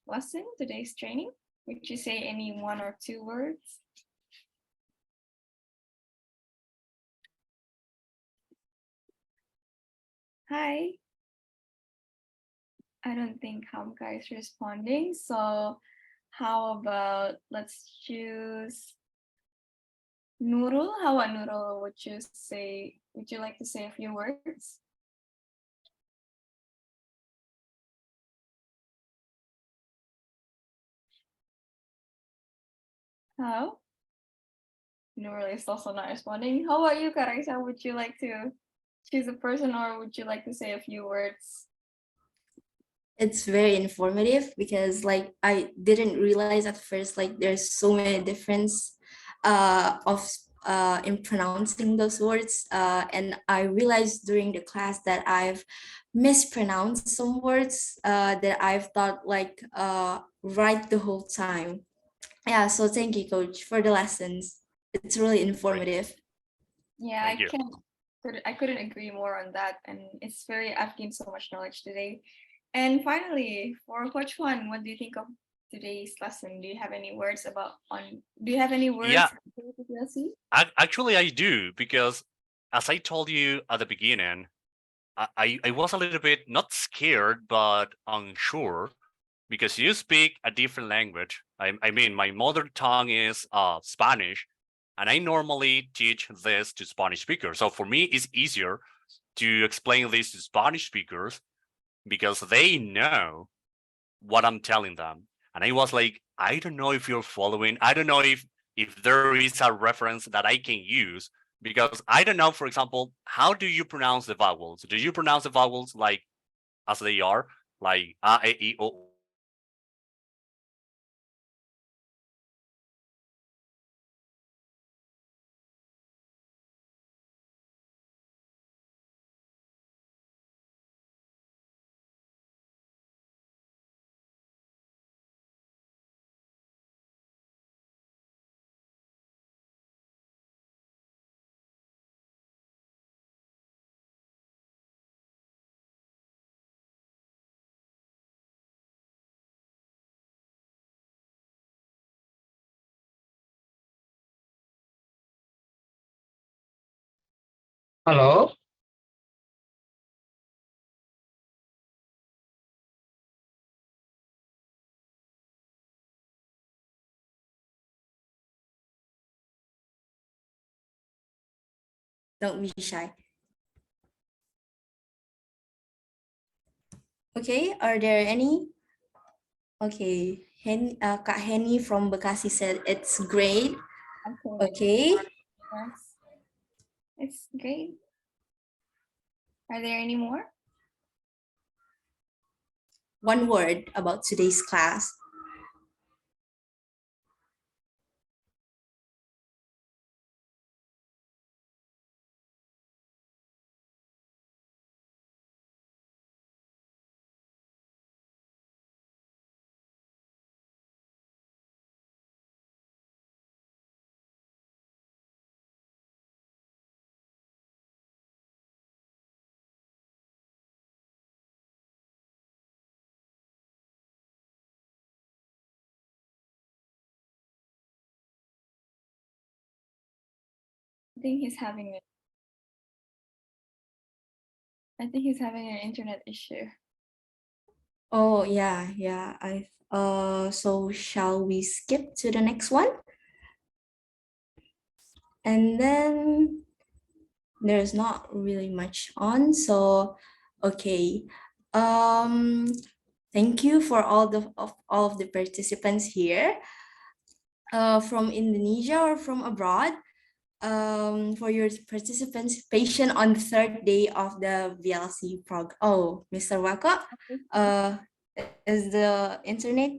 lesson, today's training? Would you say any one or two words? Hi. I don't think Hamka is responding. So how about let's choose Nurul. How about Nurul? Would you like to say a few words? How? Nurul is also not responding. How about you, Karaisa? Would you like to choose a person or would you like to say a few words? It's very informative because like I didn't realize at first like there's so many difference in pronouncing those words and I realized during the class that I've mispronounced some words that I've thought like right the whole time. Yeah, so thank you, coach, for the lessons. It's really informative. Yeah, Thank you. I couldn't agree more on that. And I've gained so much knowledge today. And finally, for Coach Juan, what do you think of today's lesson? Do you have any words Yeah. to PLC? Actually, I do, because as I told you at the beginning, I was a little bit not scared, but unsure, because you speak a different language. I mean, my mother tongue is Spanish, and I normally teach this to Spanish speakers. So for me, it's easier to explain this to Spanish speakers because they know what I'm telling them. And I was like, I don't know if you're following. I don't know if there is a reference that I can use, because I don't know, for example, how do you pronounce the vowels? Do you pronounce the vowels like as they are, like a, e, I, o? Halo, Don't be shy. Okay, are there any? Okay, Kak Henny from Bekasi said it's great. Okay. Yes. It's great. Are there any more? One word about today's class. I think he's having an internet issue. Oh yeah. So shall we skip to the next one? And then there's not really much on. So okay. Thank you for all of the participants here from Indonesia or from abroad. For your participation on the third day of the VLC program. Oh, Mr. Wako, Is the internet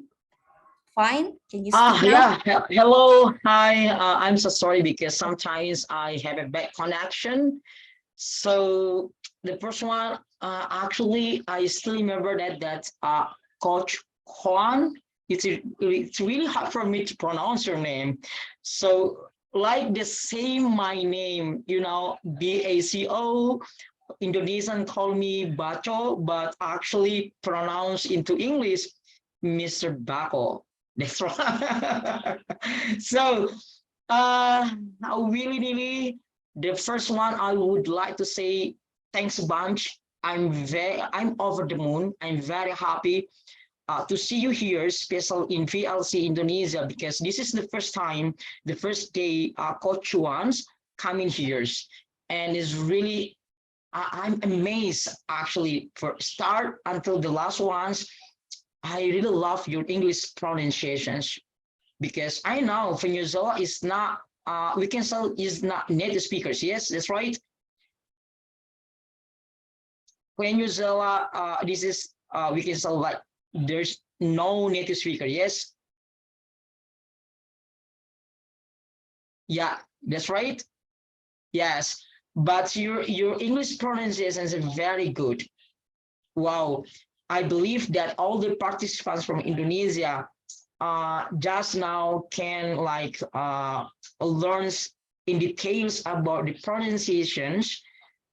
fine? Can you speak now? Yeah. Hello. Hi. I'm so sorry because sometimes I have a bad connection. So the first one, actually, I still remember that Coach Juan. It's really hard for me to pronounce your name. So like the same my name, BACO. Indonesian call me Baco, but actually pronounced into English, Mr. Bako. That's right. So, really, the first one I would like to say thanks a bunch. I'm over the moon. I'm very happy to see you here, especially in VLC Indonesia, because this is the first time, the first day Coach Juan's coming here, and it's really I'm amazed actually for start until the last ones. I really love your English pronunciations because I know Venezuela is not we can say is not native speakers. Yes, that's right. Venezuela this is we can say like there's no native speaker. Yes. Yeah, that's right. Yes. But your English pronunciation is very good. Wow, I believe that all the participants from Indonesia just now can like learn in details about the pronunciations.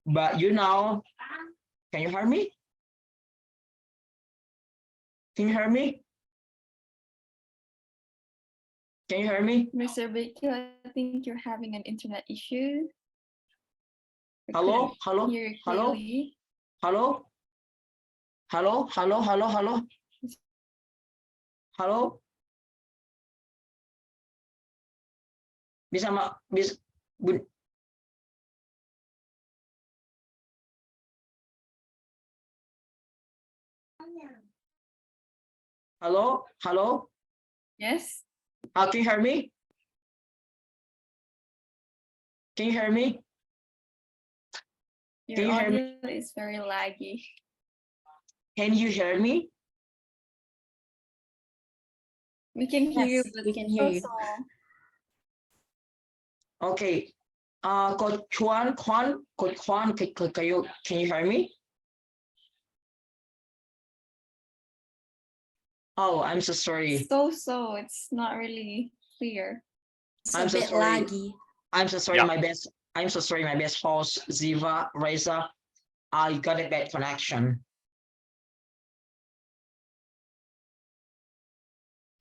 But can you hear me? Can you hear me? Can you hear me? Mr. Baker, I think you're having an internet issue. I Hello, couldn't hello, hear you hello, clearly. hello, hello, hello, hello, hello, hello. Bisa hello, hello. Yes, Can you hear me? Can you hear me? Can your you hear me? audio is very laggy. Can you hear me? We can hear you, Yes, but we can hear you. also Okay. Coach Juan, can you hear me? Oh, I'm so sorry. so it's not really clear. It's I'm a so bit sorry. laggy. I'm so sorry, Yeah. I'm so sorry, my best host, Ziva, Reza. I got a bad connection.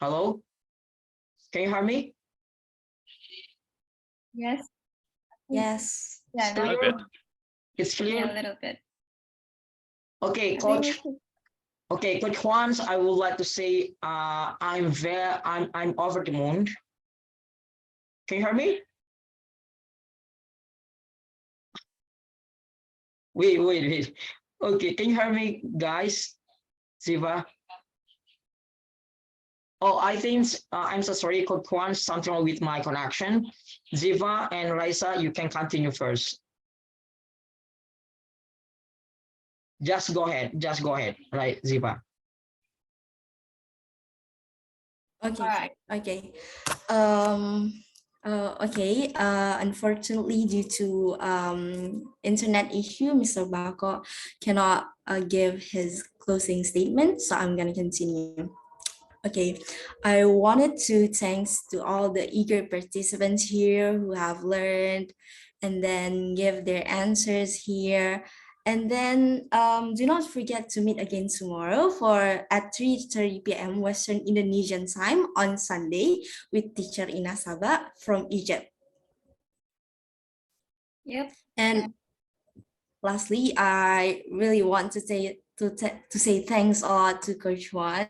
Hello? Can you hear me? Yes. Yes. Yeah, It's now A clear? bit. It's yeah, a clear? little bit. Okay, I think we Coach. should- Okay, Coach Juan, I would like to say I'm over the moon. Can you hear me? Wait. Okay, can you hear me, guys? Ziva? Oh, I think I'm so sorry, Coach Juan, something wrong with my connection. Ziva and Raisa, you can continue first. Just go ahead. Right, Ziva. Okay. All right. Okay. Okay. Unfortunately, due to internet issue, Mr. Bako cannot give his closing statement, so I'm gonna continue. Okay, I wanted to thanks to all the eager participants here who have learned and then give their answers here. And then do not forget to meet again tomorrow for at 3:30 p.m. Western Indonesian time on Sunday with teacher Ina Saba from Egypt. Yep. And lastly, I really want to say thanks a lot to Coach Juan,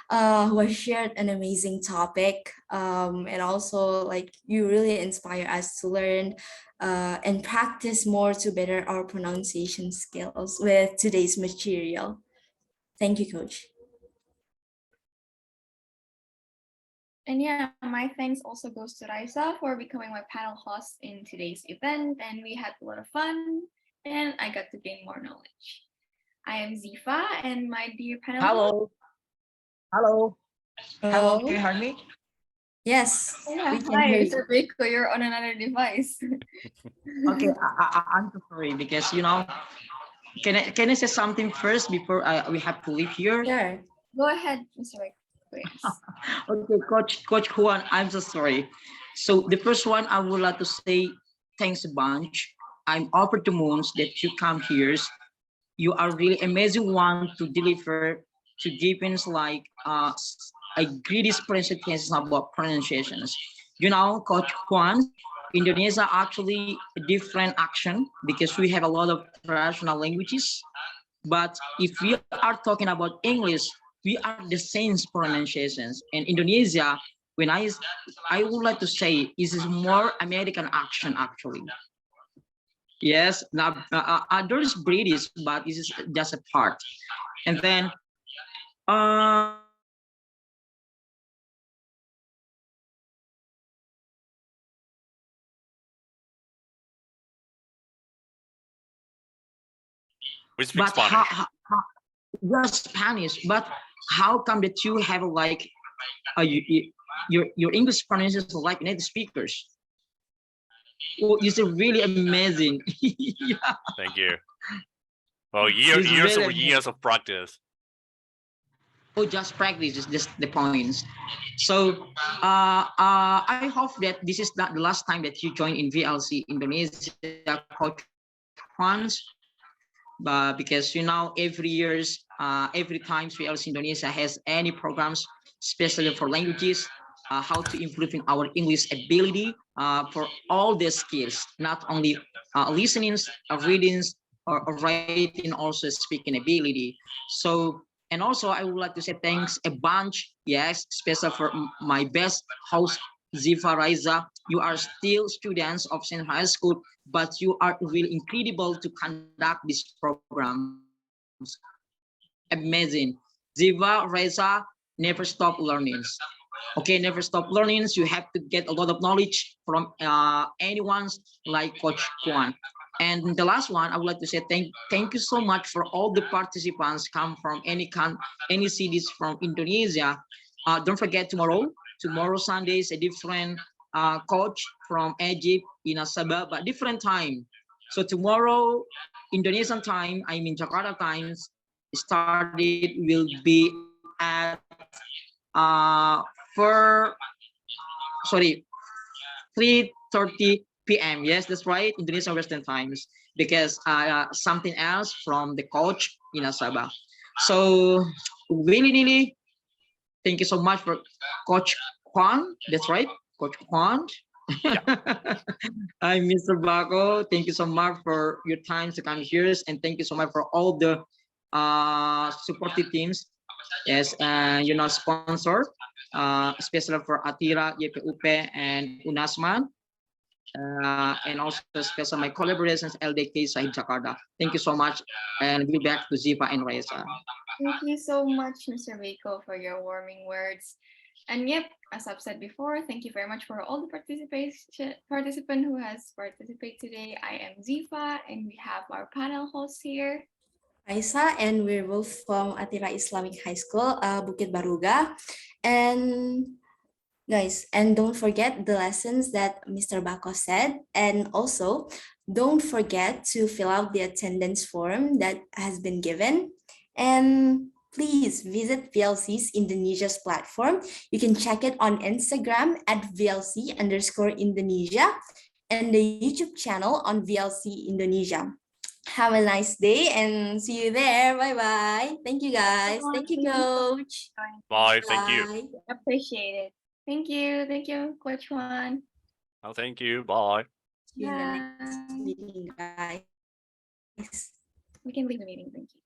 who has shared an amazing topic, and also like you really inspire us to learn and practice more to better our pronunciation skills with today's material. Thank you, Coach. And yeah, my thanks also goes to Raisa for becoming my panel host in today's event. And we had a lot of fun and I got to gain more knowledge. I am Zifa and my dear panel host. Hello. Hello. Hello, can Hello? you hear me? Yes, Yeah, we can hi, hear you. Mr. Rico, you're on another device. Okay, I'm so sorry because can I say something first before we have to leave here? Sure. Go ahead, Mr. Rico. Yes. Okay, Coach Juan, I'm so sorry. So the first one, I would like to say thanks a bunch. I'm over the moons that you come here. You are really amazing one to deliver to defense like a great presentations about pronunciations. Coach Juan, Indonesia actually a different action because we have a lot of traditional languages. But if we are talking about English, we are the same pronunciations. And Indonesia, when I would like to say, this is more American action actually. Yes, now there is British, but this is just a part. And then We speak but Spanish. you're Spanish, but how come that you have like your English pronunciation like native speakers? Oh, it's really amazing. Yeah, Thank you. Well, it's years really over amazing. years of practice. Oh, just practice is just the points. So I hope that this is not the last time that you join in VLC Indonesia, Coach Juan. Because every years, every time VLC Indonesia has any programs, especially for languages, how to improving our English ability for all the skills, not only listenings, readings, or writing, also speaking ability. So, and also I would like to say thanks a bunch, yes, especially for my best host, Ziva Raiza. You are still students of Saint High School, but you are really incredible to conduct these programs. Amazing. Ziva, Reza, never stop learning. Okay, never stop learning. You have to get a lot of knowledge from anyone like Coach Juan. And the last one, I would like to say thank you so much for all the participants come from any cities from Indonesia. Don't forget tomorrow Sunday is a different coach from Egypt in Sabah, but different time. So tomorrow, Indonesian time, I mean Jakarta times, started will be at 3:30 p.m. Yes, that's right, Indonesian Western times, because something else from the coach in Sabah. So really, thank you so much for Coach Juan. That's right, Coach Juan. Yeah. Hi, Mr. Baco. Thank you so much for your time to come here, and thank you so much for all the supportive teams. Yes, sponsor, especially for Atira, YPUP, and UNASMAN, and also especially my collaborations LDK Sahib Jakarta. Thank you so much, and we'll be back to Ziva and Reza. Thank you so much, Mr. Rico, for your warming words. And yep, as I've said before, thank you very much for all the participant who has participated today. I am Zifa, and we have our panel host here. Raisa, and we're both from Atira Islamic High School, Bukit Baruga. And guys, and don't forget the lessons that Mr. Bako said. And also, don't forget to fill out the attendance form that has been given. And please visit VLC's Indonesia's platform. You can check it on Instagram at VLC_Indonesia and the YouTube channel on VLC Indonesia. Have a nice day and see you there. Bye-bye. Thank you, guys. Thank you, Coach. Bye. Thank you. Bye. Appreciate it. Thank you, Coach Juan. Oh, thank you. Bye. See you in the next meeting, guys. We can leave the meeting. Thank you.